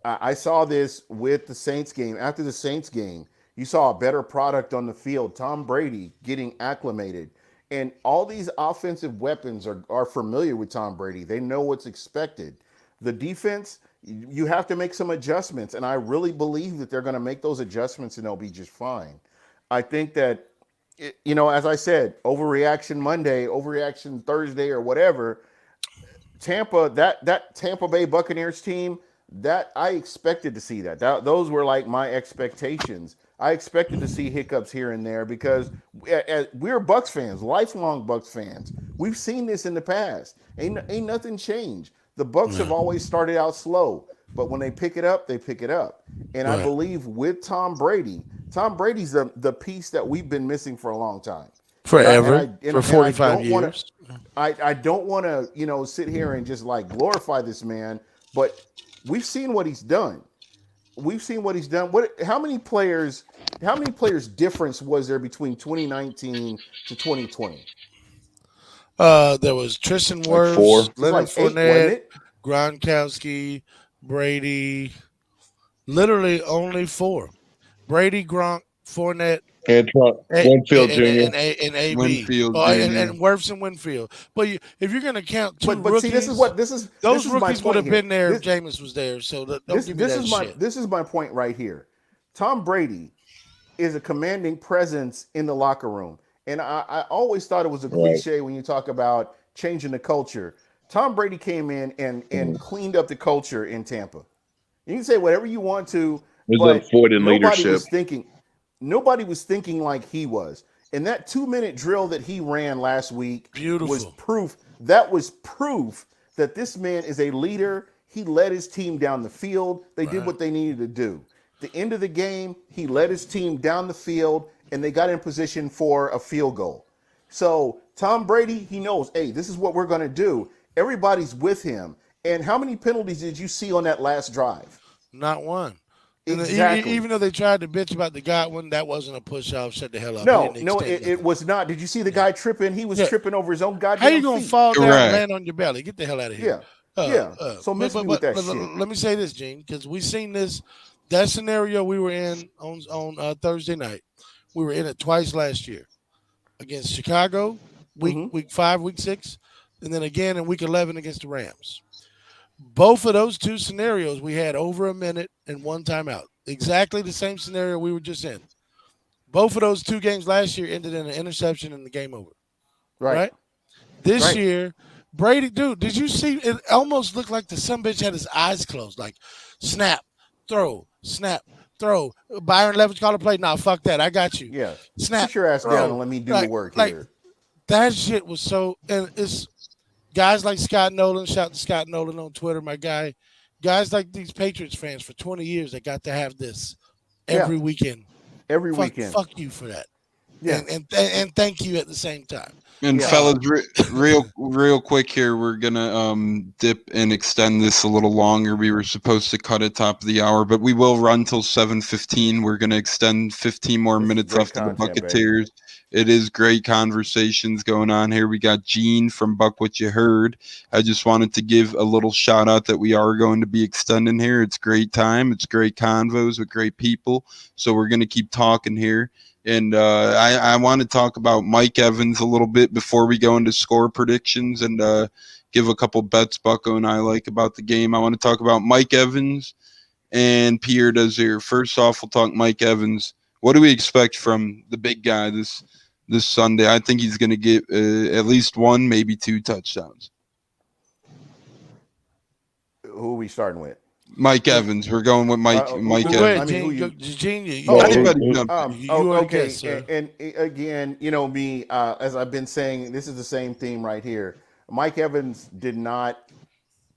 I saw this with the Saints game. After the Saints game, you saw a better product on the field. Tom Brady getting acclimated. And all these offensive weapons are familiar with Tom Brady. They know what's expected. The defense, you have to make some adjustments. And I really believe that they're going to make those adjustments and they'll be just fine. I think that, as I said, overreaction Monday, overreaction Thursday or whatever, Tampa, that Tampa Bay Buccaneers team, that I expected to see that. Those were like my expectations. I expected to see hiccups here and there because we're Bucs fans, lifelong Bucs fans. We've seen this in the past. Ain't nothing changed. The Bucs have always started out slow, but when they pick it up, they pick it up. And I believe with Tom Brady's the piece that we've been missing for a long time. Forever. For 45 years. I don't want to, sit here and just like glorify this man, but we've seen what he's done. How many players difference was there between 2019 to 2020? There was Tristan Wirfs, Leonard Fournette, 8, Gronkowski, Brady. Literally only 4. Brady, Gronk, Fournette, and Winfield Jr. and AB. Winfield and Wirfs and Winfield. But if you're going to count 2 rookies, see, those rookies would have been there if Jameis was there. So don't give me that shit. This is my point right here. Tom Brady is a commanding presence in the locker room. And I always thought it was a cliche when you talk about changing the culture. Tom Brady came in and cleaned up the culture in Tampa. You can say whatever you want to, but nobody was thinking like he was. And that 2-minute drill that he ran last week was proof. That was proof that this man is a leader. he led his team down the field. They did what they needed to do. The end of the game, he led his team down the field, and they got in position for a field goal. So Tom Brady, he knows, hey, this is what we're going to do. Everybody's with him. And how many penalties did you see on that last drive? Not one. Exactly. Even though they tried to bitch about the Godwin, that wasn't a push-off. Shut the hell up. No, it was not. Did you see the guy tripping? He was tripping over his own goddamn feet. How you going to fall down and land on your belly? Get the hell out of here. So miss me with that shit. Let me say this, Gene, because we seen this. That scenario we were in on Thursday night, we were in it twice last year against Chicago, week 5, week 6, and then again in week 11 against the Rams. Both of those two scenarios, we had over a minute and one timeout. Exactly the same scenario we were just in. Both of those two games last year ended in an interception and the game over. Right? This year, Brady, dude, did you see? It almost looked like the sumbitch had his eyes closed. Like, snap, throw, snap, throw. Byron Leftwich called a play. Nah, fuck that. I got you. Yeah. Snap. Sit your ass down and let me do the work here. That shit was so, and it's guys like Scott Nolan, shout out to Scott Nolan on Twitter, my guy. Guys like these Patriots fans for 20 years that got to have this every weekend. Every weekend. Fuck you for that. Yeah. And thank you at the same time. And fellas, real quick here, we're gonna dip and extend this a little longer. We were supposed to cut at top of the hour, but we will run till 7:15. We're gonna extend 15 more minutes after the Buccaneers. Baby. It is great conversations going on here. We got Gene from BucWhatYaHeard. I just wanted to give a little shout out that we are going to be extending here. It's great time. It's great convos with great people. So we're going to keep talking here. And I want to talk about Mike Evans a little bit before we go into score predictions and give a couple bets Bucko and I like about the game. I want to talk about Mike Evans and Pierre Desir. First off, we'll talk Mike Evans. What do we expect from the big guy this Sunday? I think he's going to get at least 1, maybe 2 touchdowns. Who are we starting with? Mike Evans. We're going with Mike Evans. Okay. And again, you know me, as I've been saying, this is the same theme right here. Mike Evans did not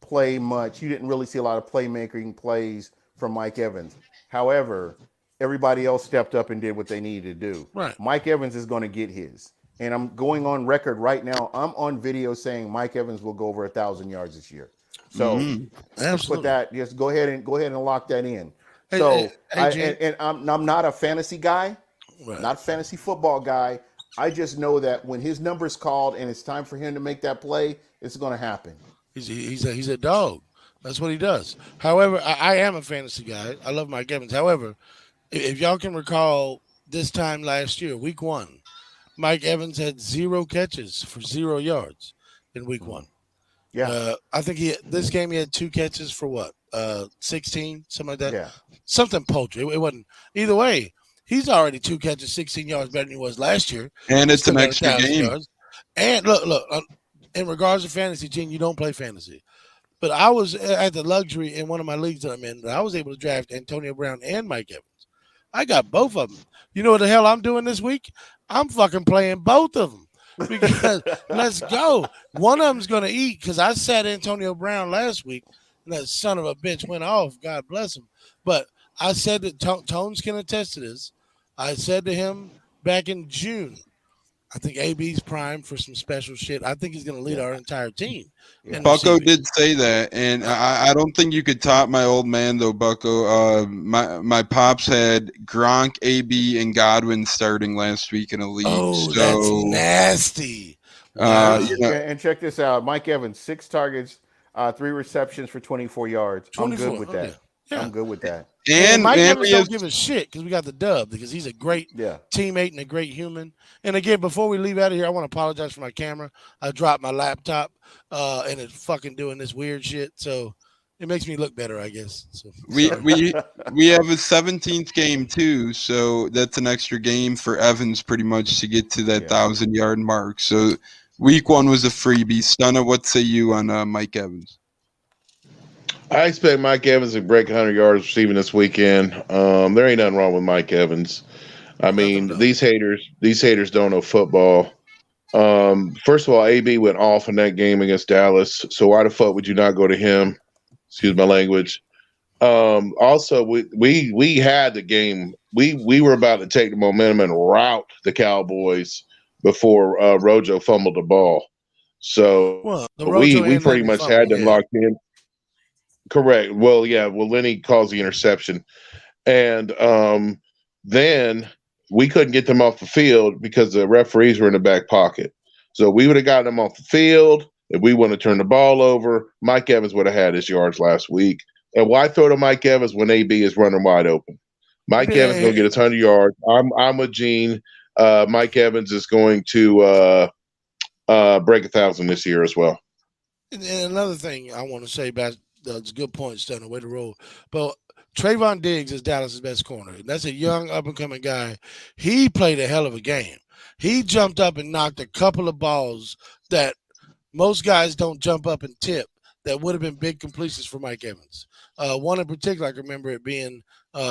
play much. You didn't really see a lot of playmaking plays from Mike Evans. However, everybody else stepped up and did what they needed to do. Right. Mike Evans is going to get his. And I'm going on record right now. I'm on video saying Mike Evans will go over 1,000 yards this year. So put that. Just go ahead and lock that in. I'm not a fantasy guy, not a fantasy football guy. I just know that when his number's called and it's time for him to make that play, it's going to happen. He's a dog. That's what he does. However, I am a fantasy guy. I love Mike Evans. However, if y'all can recall this time last year, week 1, Mike Evans had 0 catches for 0 yards in week 1. Yeah. I think this game he had 2 catches for 16, something like that. Yeah. Something poultry. It wasn't either way. He's already 2 catches, 16 yards better than he was last year. And it's an extra game. Yards. And look, in regards to fantasy, Gene, you don't play fantasy. But I was at the luxury in one of my leagues that I'm in that I was able to draft Antonio Brown and Mike Evans. I got both of them. You know what the hell I'm doing this week? I'm fucking playing both of them. Because let's go. One of them's going to eat because I sat Antonio Brown last week and that son of a bitch went off. God bless him. But I said that Tones can attest to this. I said to him back in June, I think AB's primed for some special shit. I think he's going to lead our entire team. Bucko did say that, and I don't think you could top my old man, though, Bucko. My pops had Gronk, AB, and Godwin starting last week in a league. Oh, that's nasty. And check this out. Mike Evans, 6 targets, 3 receptions for 24 yards. 24. I'm good with that. Yeah. I'm good with that. And Mike Evans don't give a shit because we got the dub because he's a great teammate and a great human. And again, before we leave out of here, I want to apologize for my camera. I dropped my laptop and it's fucking doing this weird shit. So it makes me look better, I guess. So, we have a 17th game too, so that's an extra game for Evans pretty much to get to that 1,000-yard mark. So week 1 was a freebie. Stunna, what say you on Mike Evans? I expect Mike Evans to break 100 yards receiving this weekend. There ain't nothing wrong with Mike Evans. I mean, these haters don't know football. First of all, AB went off in that game against Dallas. So why the fuck would you not go to him? Excuse my language. Also, we had the game. We were about to take the momentum and rout the Cowboys before Rojo fumbled the ball. So the we Rojo and pretty Lenny much fumble, had them locked in. Correct. Well, yeah. Well, Lenny calls the interception, and then we couldn't get them off the field because the referees were in the back pocket. So we would have gotten them off the field if we wouldn't have turned the ball over. Mike Evans would have had his yards last week. And why throw to Mike Evans when AB is running wide open? Mike Evans is going to get a ton of yards. I'm with Gene. Mike Evans is going to break 1,000 this year as well. And another thing I want to say about that's a good point, Stunner, way to roll. But Trayvon Diggs is Dallas' best corner. And that's a young, up-and-coming guy. He played a hell of a game. He jumped up and knocked a couple of balls that most guys don't jump up and tip that would have been big completions for Mike Evans. One in particular, I can remember it being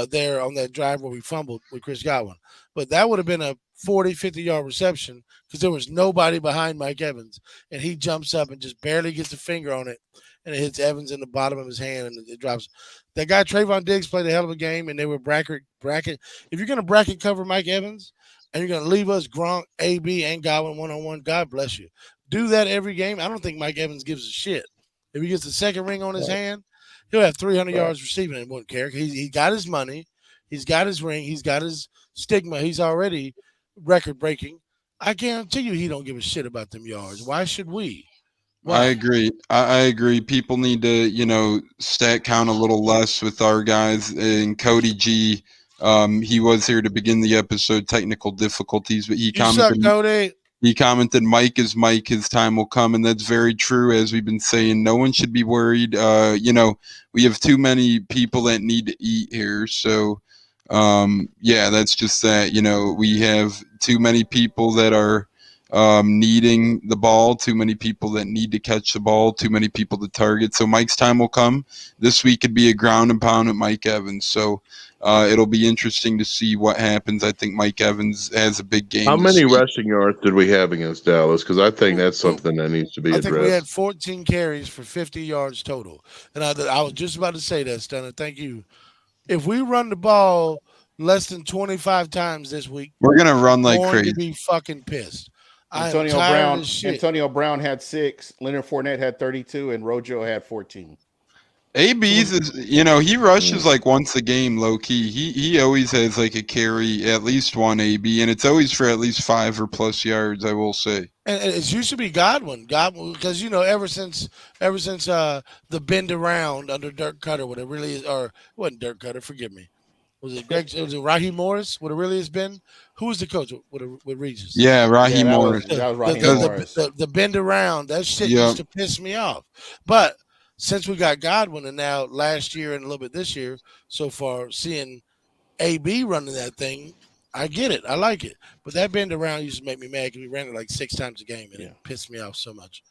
there on that drive where we fumbled with Chris Godwin. But that would have been a 40, 50-yard reception because there was nobody behind Mike Evans. And he jumps up and just barely gets a finger on it, and it hits Evans in the bottom of his hand, and it drops. That guy, Trayvon Diggs, played a hell of a game, and they were bracket. If you're going to bracket cover Mike Evans and you're going to leave us Gronk, AB, and Godwin one-on-one, God bless you. Do that every game. I don't think Mike Evans gives a shit. If he gets the second ring on his hand, he'll have 300 yards receiving and wouldn't care. He got his money. He's got his ring. He's got his stigma. He's already record-breaking. I guarantee you he don't give a shit about them yards. Why should we? Why? I agree. I agree. People need to, stat count a little less with our guys. And Cody G, he was here to begin the episode, technical difficulties, but he commented. Cody. He commented, Mike is Mike, his time will come. And that's very true, as we've been saying. No one should be worried. We have too many people that need to eat here. So, that's just that. We have too many people that are needing the ball, too many people that need to catch the ball, too many people to target. So Mike's time will come. This week could be a ground and pound at Mike Evans. So it'll be interesting to see what happens. I think Mike Evans has a big game. How many rushing yards did we have against Dallas? Because I think that's something that needs to be addressed. I think we had 14 carries for 50 yards total. And I was just about to say that, Stunner. Thank you. If we run the ball less than 25 times this week, we're going to run like crazy. To be fucking pissed. Antonio Brown had 6, Leonard Fournette had 32, and Rojo had 14. AB's is, he rushes like once a game, low key. He always has like a carry, at least one AB, and it's always for at least 5 or plus yards, I will say. And it used to be Godwin, because ever since the bend around under Dirk Cutter, what it really is, or it wasn't Dirk Cutter, forgive me. Was it Raheem Morris? What it really has been? Who was the coach with Regis? Yeah, Raheem Morris. That was Raheem Morris. The bend around, that shit used to piss me off. But since we got Godwin, and now last year and a little bit this year so far, seeing AB running that thing, I get it. I like it. But that bend around used to make me mad because we ran it like 6 times a game, and it pissed me off so much.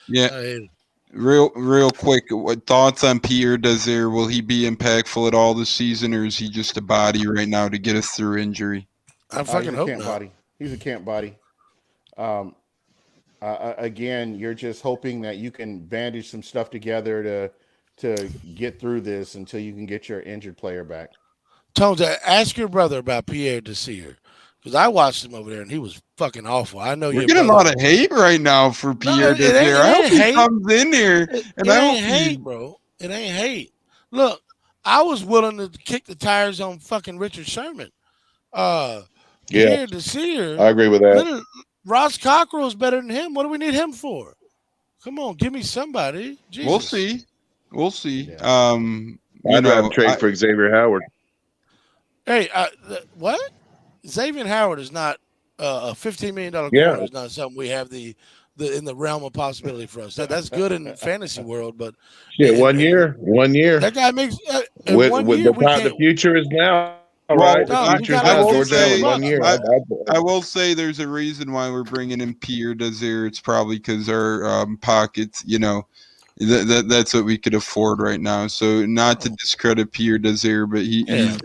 Yeah. I hate it. Real quick, what thoughts on Pierre Desir? Will he be impactful at all this season, or is he just a body right now to get us through injury? I fucking hope not. Body. He's a camp body. Again, you're just hoping that you can bandage some stuff together to get through this until you can get your injured player back. Tones, ask your brother about Pierre Desir. Because I watched him over there, and he was fucking awful. I know you're getting a lot of hate right now for Pierre Desir. I hope he comes in here. It ain't hate, bro. It ain't hate. Look, I was willing to kick the tires on fucking Richard Sherman. Pierre Desir. I agree with that. Ross Cockrell is better than him. What do we need him for? Come on, give me somebody. Jesus. We'll see. Yeah. I'd rather trade for Xavier Howard. Hey, what? Xavier Howard is not a $15 million corner. Is not something we have the in the realm of possibility for us. That's good in the fantasy world, but 1 year. That guy makes with the future is now. All right, I will say there's a reason why we're bringing in Pierre Desir. It's probably because our pockets, That's what we could afford right now. So not to discredit Pierre Desir, but he's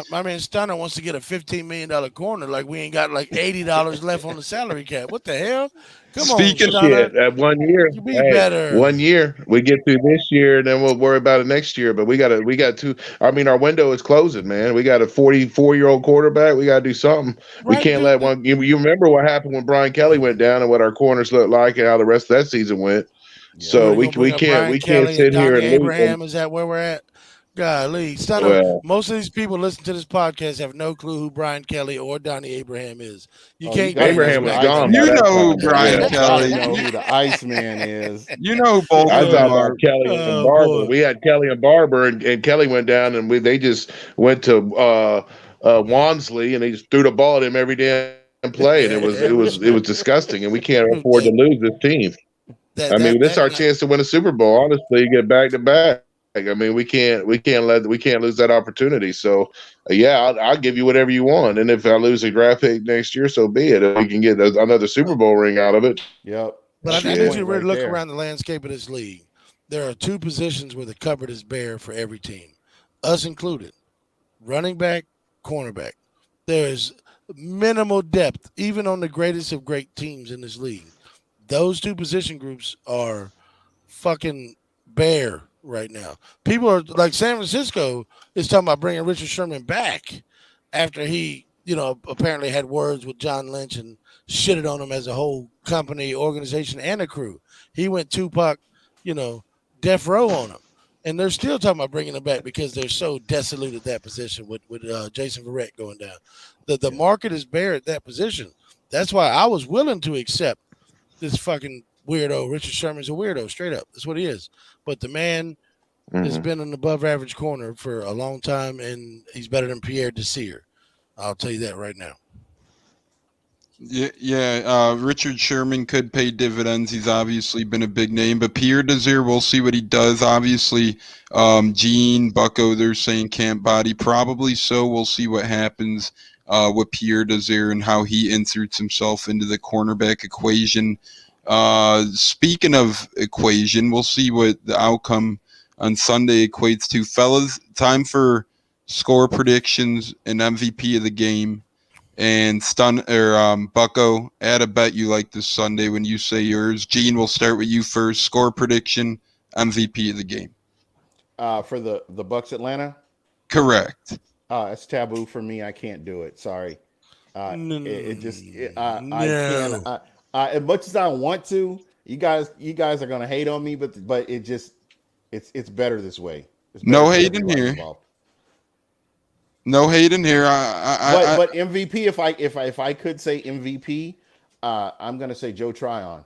my man Stunner wants to get a $15 million corner. Like we ain't got like $80 left on the salary cap. What the hell? Come on, speaking. Stunner. Shit, at 1 year. You be Hey, better. 1 year. We get through this year, and then we'll worry about it next year. But we got two. I mean, our window is closing, man. We got a 44-year-old quarterback. We got to do something. We Right, can't dude. let one. You remember what happened when Brian Kelly went down and what our corners looked like and how the rest of that season went. Yeah. So We're we gonna bring up Brian can't Kelly sit and here Donnie and lose. Abraham. Is that where we're at? Golly, Stunner. Well, Most of these people listen to this podcast have no clue who Brian Kelly or Donnie Abraham is. You Oh, can't you gotta gain know Abraham who was the gone. Iceman by You that know who time. Brian You Kelly. gotta know who the Iceman is. You know who both I'm of Yeah. them talking are. about Kelly and Oh Barber. boy. We had Kelly and Barber, and Kelly went down, and they just went to Wansley, and they just threw the ball at him every damn play, and it was disgusting, and we can't afford to lose this team. I mean, this is our chance to win a Super Bowl. Honestly, get back to back. I mean, we can't lose that opportunity. So, yeah, I'll give you whatever you want, and if I lose a draft pick next year, so be it. If we can get another Super Bowl ring out of it. Yep. But I That's need the you to point really right look there. around the landscape of this league. There are two positions where the cupboard is bare for every team, us included. Running back, cornerback. There's minimal depth, even on the greatest of great teams in this league. Those two position groups are fucking bare right now. People are like San Francisco is talking about bringing Richard Sherman back after he, apparently had words with John Lynch and shitted on him as a whole company, organization, and a crew. He went Tupac, death row on him. And they're still talking about bringing him back because they're so dissolute at that position with Jason Verrett going down. The market is bare at that position. That's why I was willing to accept this fucking weirdo. Richard Sherman's a weirdo, straight up. That's what he is. But the man has been an above average corner for a long time, and he's better than Pierre Desir. I'll tell you that right now. Yeah. Richard Sherman could pay dividends. He's obviously been a big name, but Pierre Desir, we'll see what he does. Obviously, Gene, Bucko, they're saying can't body. Probably so. We'll see what happens with Pierre Desir and how he inserts himself into the cornerback equation. Speaking of equation, we'll see what the outcome on Sunday equates to. Fellas, time for score predictions and MVP of the game. And Bucko, add a bet you like this Sunday when you say yours. Gene, we'll start with you first. Score prediction, MVP of the game. For the Bucs Atlanta, Correct. it's taboo for me. I can't do it. Sorry. I No. can't. As much as I want to, you guys are gonna hate on me, but it's better this way. It's better No for hate in everybody here. involved. No hate in here. But MVP, if I could say MVP, I'm gonna say Joe Tryon.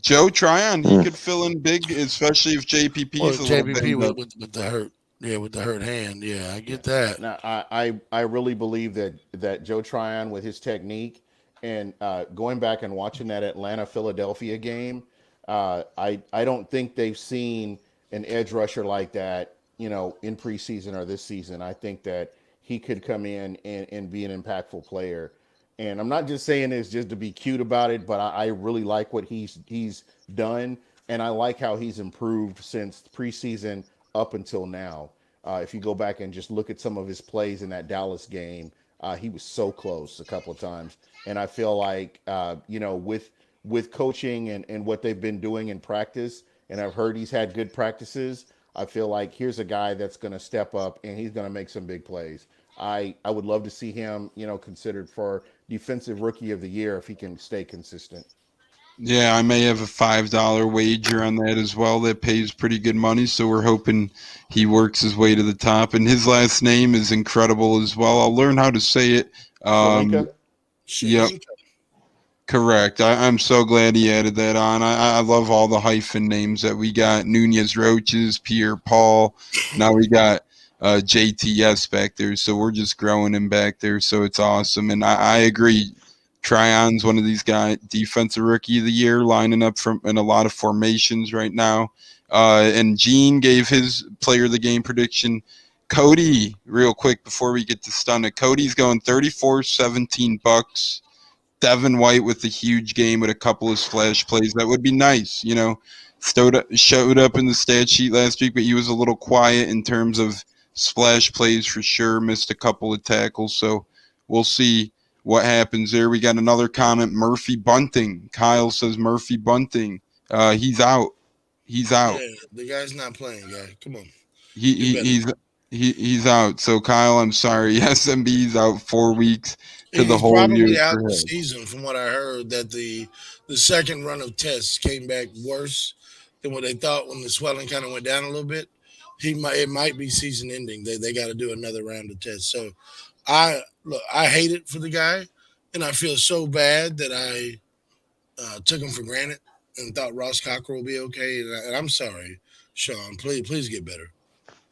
Joe Tryon, he could fill in big, especially if JPP Or is a little JPP banged up. with the hurt. Yeah, with the hurt hand. Yeah, I get that. Now, I really believe that Joe Tryon with his technique and going back and watching that Atlanta Philadelphia game, I don't think they've seen an edge rusher like that, in preseason or this season. I think that he could come in and be an impactful player. And I'm not just saying this just to be cute about it, but I really like what he's done, and I like how he's improved since preseason up until now. If you go back and just look at some of his plays in that Dallas game, he was so close a couple of times. And I feel like, with coaching and what they've been doing in practice, and I've heard he's had good practices, I feel like here's a guy that's going to step up and he's going to make some big plays. I would love to see him, considered for defensive rookie of the year if he can stay consistent. Yeah, I may have a $5 wager on that as well. That pays pretty good money, so we're hoping he works his way to the top. And his last name is incredible as well. I'll learn how to say it. Shalinka? Yep, correct. I'm so glad he added that on. I love all the hyphen names that we got. Nunez Roaches, Pierre Paul. Now we got JTS back there, so we're just growing him back there, so it's awesome. And I agree. Tryon's one of these guys, defensive rookie of the year, lining up in a lot of formations right now. And Gene gave his player of the game prediction. Cody, real quick before we get to stun it, Cody's going 34-17 Bucks. Devin White with a huge game with a couple of splash plays. That would be nice, showed up in the stat sheet last week, but he was a little quiet in terms of splash plays for sure. Missed a couple of tackles, so we'll see what happens there. We got another comment, Murphy Bunting. Kyle says Murphy Bunting. He's out. He's out. Yeah, the guy's not playing, guy. Come on. He's out. So Kyle, I'm sorry. SMB's out 4 weeks to the whole year. He's probably out the season, from what I heard. That the second run of tests came back worse than what they thought when the swelling kind of went down a little bit. It might be season ending. They got to do another round of tests. So I hate it for the guy, and I feel so bad that I took him for granted and thought Ross Cockrell will be okay. And I'm sorry, Sean. Please get better.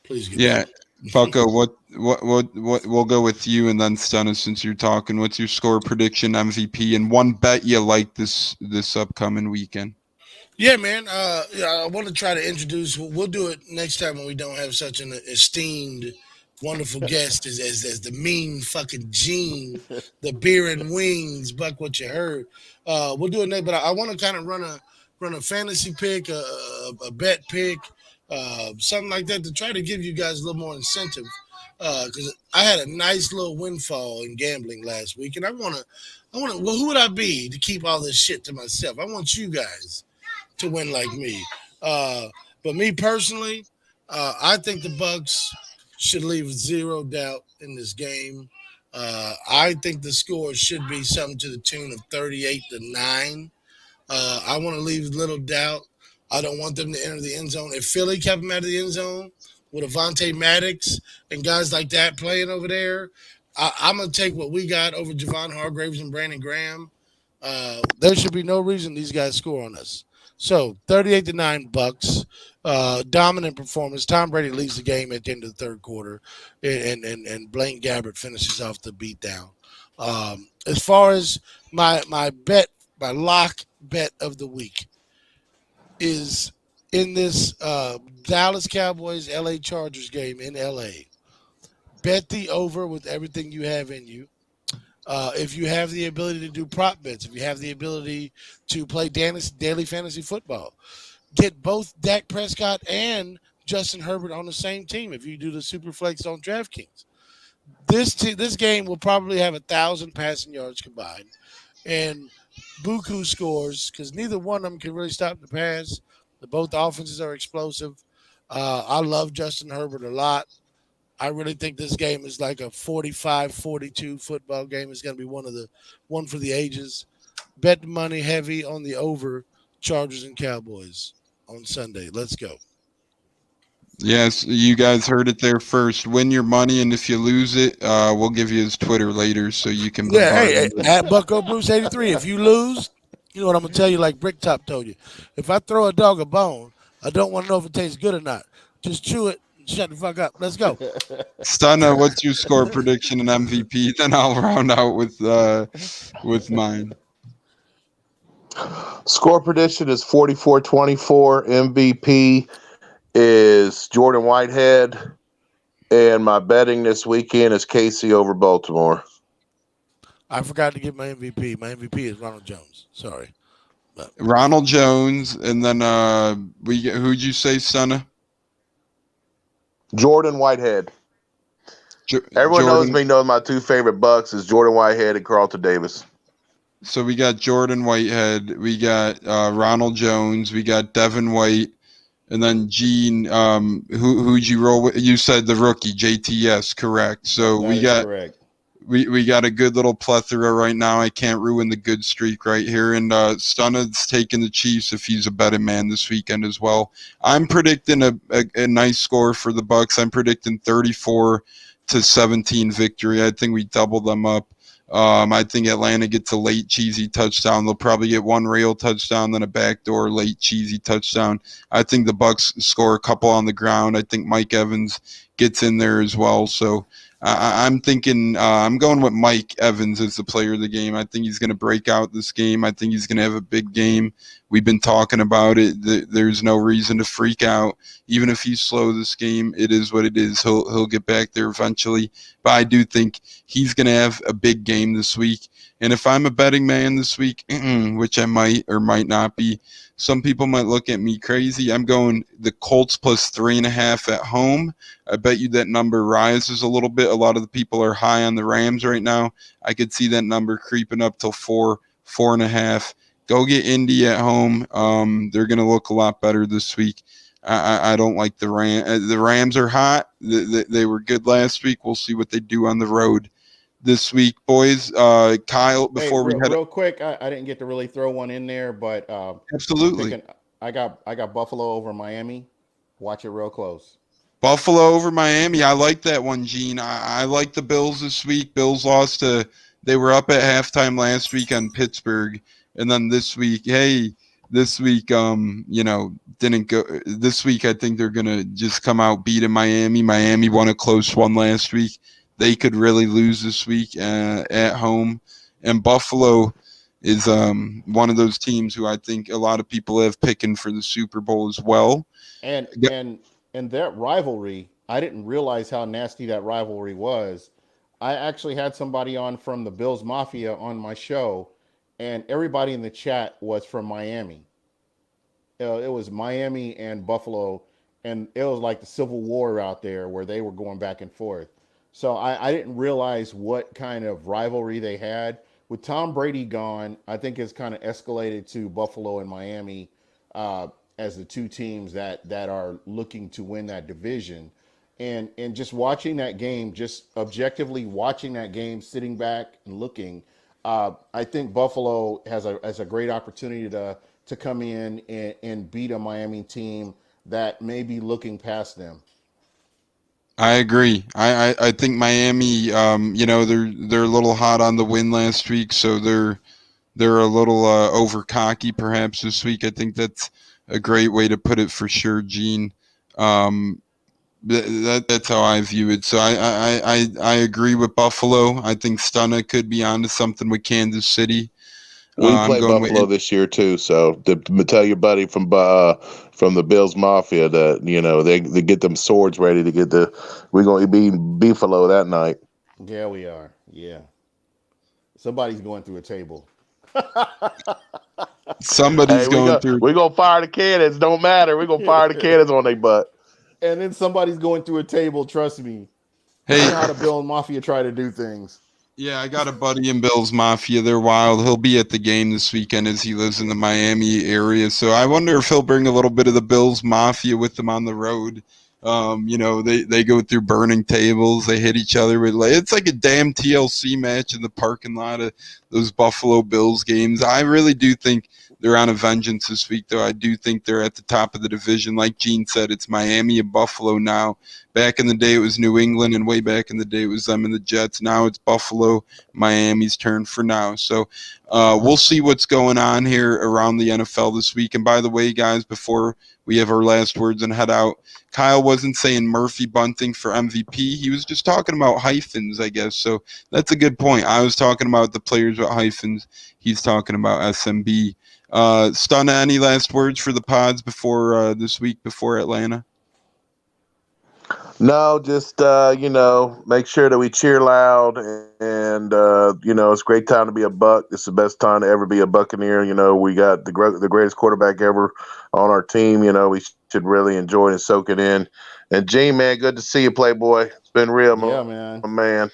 Please get better. Bucko, what we'll go with you and then Stunna since you're talking. What's your score prediction, MVP, and one bet you like this upcoming weekend? Yeah, man. I want to try to introduce. We'll do it next time when we don't have such an esteemed, wonderful guest as the mean fucking Gene, the beer and wings. Buck, what you heard. We'll do it next, but I want to kind of run a fantasy pick, a bet pick. Something like that to try to give you guys a little more incentive, because I had a nice little windfall in gambling last week, and I want to. Well, who would I be to keep all this shit to myself? I want you guys to win like me. But me personally, I think the Bucs should leave zero doubt in this game. I think the score should be something to the tune of 38-9. I want to leave little doubt. I don't want them to enter the end zone. If Philly kept them out of the end zone with Avonte Maddox and guys like that playing over there, I'm going to take what we got over Javon Hargraves and Brandon Graham. There should be no reason these guys score on us. So 38-9 Bucs. Dominant performance. Tom Brady leads the game at the end of the third quarter, and Blaine Gabbert finishes off the beatdown. As far as my lock bet of the week, is in this Dallas Cowboys LA Chargers game in LA. Bet the over with everything you have in you. If you have the ability to do prop bets, if you have the ability to play daily fantasy football, get both Dak Prescott and Justin Herbert on the same team. If you do the super flex on DraftKings, this game will probably have 1,000 passing yards combined, and buku scores, because neither one of them can really stop the pass. Both offenses are explosive. I love Justin Herbert a lot. I really think this game is like a 45-42 football game. It's going to be one for the ages. Bet the money heavy on the over Chargers and Cowboys on Sunday. Let's go. Yes, you guys heard it there first. Win your money, and if you lose it, we'll give you his Twitter later so you can. Yeah, hey, at Bucko Bruce 83. If you lose, you know what I'm gonna tell you. Like Bricktop told you, if I throw a dog a bone, I don't want to know if it tastes good or not. Just chew it and shut the fuck up. Let's go. Stunna, what's your score prediction and MVP? Then I'll round out with mine. Score prediction is 44-24. MVP is Jordan Whitehead, and my betting this weekend is KC over Baltimore. I forgot to give my MVP. My MVP is Ronald Jones. Sorry. Ronald Jones, and then who'd you say, Stunna? Jordan Whitehead. Everyone knows my two favorite Bucs is Jordan Whitehead and Carlton Davis. So we got Jordan Whitehead, we got Ronald Jones, we got Devin White, and then Gene. Who'd you roll with? You said the rookie JTS, correct? So we got correct. We got a good little plethora right now. I can't ruin the good streak right here. And Stunna's taking the Chiefs if he's a betting man this weekend as well. I'm predicting a nice score for the Bucs. I'm predicting 34-17 victory. I think we double them up. I think Atlanta gets a late cheesy touchdown. They'll probably get one rail touchdown, then a backdoor late cheesy touchdown. I think the Bucs score a couple on the ground. I think Mike Evans gets in there as well. So I'm thinking I'm going with Mike Evans as the player of the game. I think he's going to break out this game. I think he's going to have a big game. We've been talking about it. There's no reason to freak out. Even if he's slow this game, it is what it is. He'll get back there eventually. But I do think he's going to have a big game this week. And if I'm a betting man this week, which I might or might not be, some people might look at me crazy. I'm going the Colts plus 3.5 at home. I bet you that number rises a little bit. A lot of the people are high on the Rams right now. I could see that number creeping up till 4.5. Go get Indy at home. They're going to look a lot better this week. I don't like the Rams. The Rams are hot. They were good last week. We'll see what they do on the road this week, boys. Kyle, before we head real quick, I didn't get to really throw one in there, but absolutely, I got Buffalo over Miami. Watch it real close. Buffalo over Miami. I like that one, Gene. I like the Bills this week. Bills lost to. They were up at halftime last week on Pittsburgh, and then this week, didn't go. This week, I think they're gonna just come out beating Miami. Miami won a close one last week. They could really lose this week at home, and Buffalo is one of those teams who I think a lot of people have picking for the Super Bowl as well. And that rivalry, I didn't realize how nasty that rivalry was. I actually had somebody on from the Bills Mafia on my show, and everybody in the chat was from Miami. It was Miami and Buffalo, and it was like the Civil War out there where they were going back and forth. So I didn't realize what kind of rivalry they had. With Tom Brady gone, I think it's kind of escalated to Buffalo and Miami as the two teams that are looking to win that division. And just watching that game, just objectively watching that game, sitting back and looking, I think Buffalo has a great opportunity to come in and beat a Miami team that may be looking past them. I agree. I think Miami, they're a little hot on the win last week, so they're a little over cocky perhaps this week. I think that's a great way to put it for sure, Gene. That's how I view it. So I agree with Buffalo. I think Stunna could be onto something with Kansas City. We play Buffalo this year too, so tell your buddy from the Bills Mafia that they get them swords ready to get we're going to be Beefalo that night. Yeah, we are. Yeah, somebody's going through a table. Somebody's going through. We're gonna fire the cannons. Don't matter. We're gonna fire the cannons on their butt. And then somebody's going through a table. Trust me. Hey, you know how the Bill Mafia try to do things. Yeah, I got a buddy in Bills Mafia. They're wild. He'll be at the game this weekend as he lives in the Miami area. So I wonder if he'll bring a little bit of the Bills Mafia with them on the road. They go through burning tables. They hit each other with it's like a damn TLC match in the parking lot of those Buffalo Bills games. I really do think they're on a vengeance this week, though. I do think they're at the top of the division. Like Gene said, it's Miami and Buffalo now. Back in the day, it was New England, and way back in the day, it was them and the Jets. Now it's Buffalo, Miami's turn for now. So we'll see what's going on here around the NFL this week. And by the way, guys, before we have our last words and head out, Kyle wasn't saying Murphy Bunting for MVP. He was just talking about hyphens, I guess. So that's a good point. I was talking about the players with hyphens. He's talking about SMB. Stunna, any last words for the pods before this week, before Atlanta? No, just make sure that we cheer loud, and it's a great time to be a Buck. It's the best time to ever be a Buccaneer. We got the greatest quarterback ever on our team. We should really enjoy and soak it in. And Gene, man, good to see you, Playboy. It's been real, man.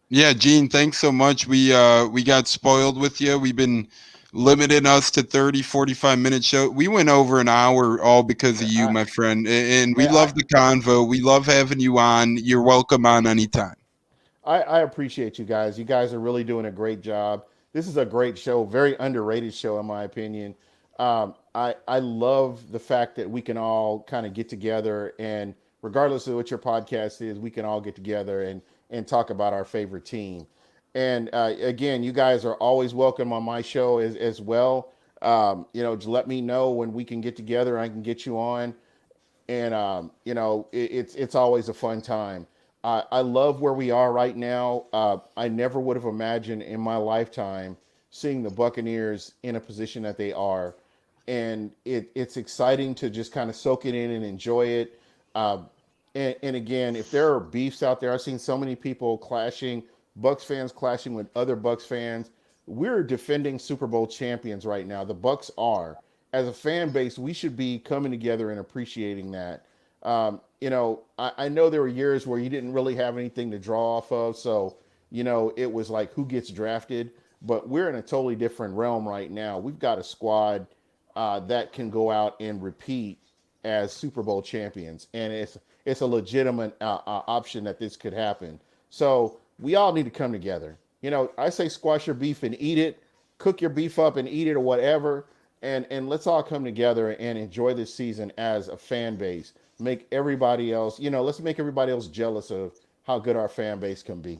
Yeah, Gene, thanks so much. We got spoiled with you. We've been limiting us to 30, 45-minute show. We went over an hour all because of you, my friend. And we love the convo. We love having you on. You're welcome on anytime. I appreciate you guys. You guys are really doing a great job. This is a great show, very underrated show in my opinion. I love the fact that we can all kind of get together, and regardless of what your podcast is, we can all get together and talk about our favorite team. And again, you guys are always welcome on my show as well. Just let me know when we can get together. I can get you on, and it's always a fun time. I love where we are right now. I never would have imagined in my lifetime seeing the Buccaneers in a position that they are, and it's exciting to just kind of soak it in and enjoy it. And again, if there are beefs out there, I've seen so many people clashing Bucs fans clashing with other Bucs fans. We're defending Super Bowl champions right now. The Bucs are. As a fan base, we should be coming together and appreciating that. I know there were years where you didn't really have anything to draw off of, so it was like who gets drafted. But we're in a totally different realm right now. We've got a squad that can go out and repeat as Super Bowl champions, and it's a legitimate option that this could happen. So we all need to come together. I say squash your beef and eat it, cook your beef up and eat it or whatever, and let's all come together and enjoy this season as a fan base. Make everybody else, let's make everybody else jealous of how good our fan base can be.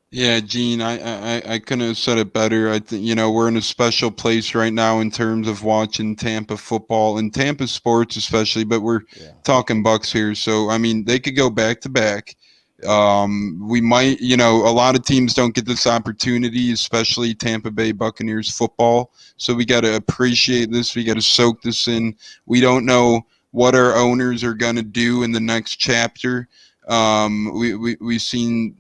Yeah, Gene, I couldn't have said it better. I think, we're in a special place right now in terms of watching Tampa football and Tampa sports especially, but we're talking Bucs here. So, I mean, they could go back to back. We might, a lot of teams don't get this opportunity, especially Tampa Bay Buccaneers football. So we got to appreciate this. We got to soak this in. We don't know what our owners are going to do in the next chapter. We've seen,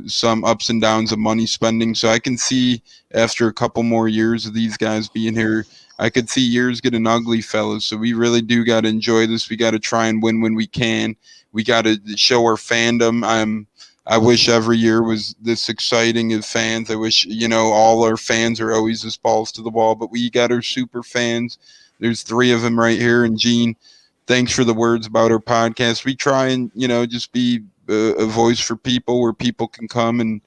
some ups and downs of money spending. So I can see after a couple more years of these guys being here, I could see years getting ugly, fellas. So we really do got to enjoy this. We got to try and win when we can. We got to show our fandom. I wish every year was this exciting as fans. I wish, all our fans are always this balls to the wall, but we got our super fans. There's 3 of them right here. And Gene, thanks for the words about our podcast. We try and, just be a voice for people where people can come and,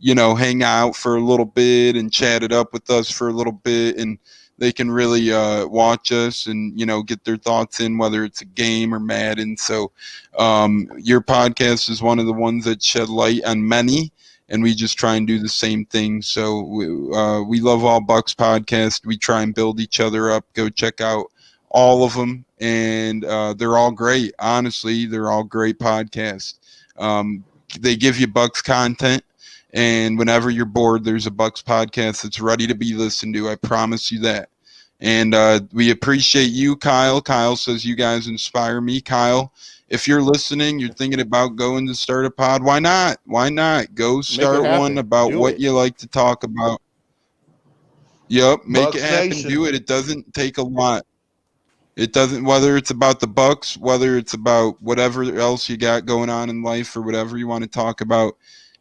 hang out for a little bit and chat it up with us for a little bit. And they can really watch us and, get their thoughts in, whether it's a game or Madden. So your podcast is one of the ones that shed light on many, and we just try and do the same thing. So we love all Bucs podcasts. We try and build each other up. Go check out all of them, and they're all great. Honestly, they're all great podcasts. They give you Bucs content, and whenever you're bored, there's a Bucs podcast that's ready to be listened to. I promise you that. And we appreciate you, Kyle. Kyle says you guys inspire me. Kyle, if you're listening, you're thinking about going to start a pod, why not? Why not? Go start one about what you like to talk about. Yep, make it happen. Nation. Do it. It doesn't take a lot. It doesn't, whether it's about the Bucs, whether it's about whatever else you got going on in life or whatever you want to talk about,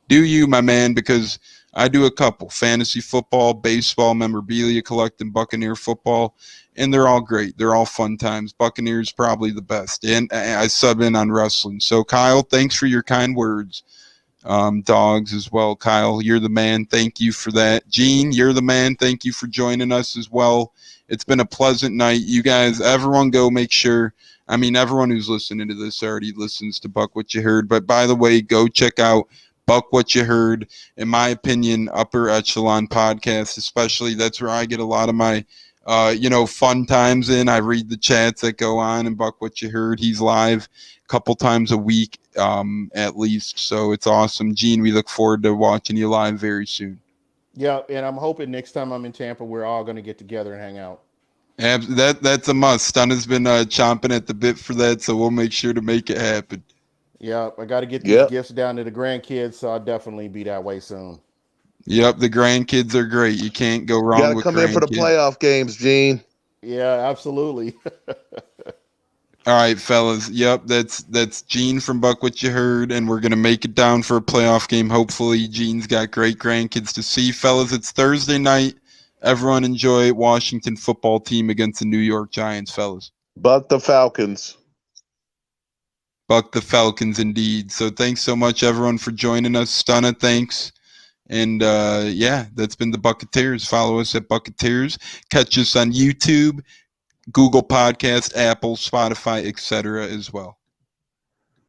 do you, my man, because I do a couple: fantasy football, baseball, memorabilia collecting, Buccaneer football, and they're all great. They're all fun times. Buccaneers probably the best, and I sub in on wrestling. So, Kyle, thanks for your kind words. Dogs as well. Kyle, you're the man. Thank you for that. Gene, you're the man. Thank you for joining us as well. It's been a pleasant night. You guys, everyone go make sure. I mean, everyone who's listening to this already listens to Buck What You Heard. But by the way, go check out Buck What You Heard. In my opinion, upper echelon podcast, especially. That's where I get a lot of my, fun times in. I read the chats that go on and Buck What You Heard. He's live a couple times a week at least. So it's awesome. Gene, we look forward to watching you live very soon. Yeah, and I'm hoping next time I'm in Tampa, we're all going to get together and hang out. That's a must. Stunna's been chomping at the bit for that, so we'll make sure to make it happen. Yeah, I got to get these gifts down to the grandkids, so I'll definitely be that way soon. Yep, the grandkids are great. You can't go wrong with grandkids. You got to come in for the playoff games, Gene. Yeah, absolutely. All right, fellas. Yep, that's Gene from Buck What You Heard, and we're going to make it down for a playoff game. Hopefully, Gene's got great grandkids to see. Fellas, it's Thursday night. Everyone enjoy Washington football team against the New York Giants, fellas. Buck the Falcons. Buck the Falcons, indeed. So thanks so much, everyone, for joining us. Stunna, thanks. And, that's been the Buccaneers. Follow us at Buccaneers. Catch us on YouTube, Google Podcast, Apple, Spotify, etc. as well.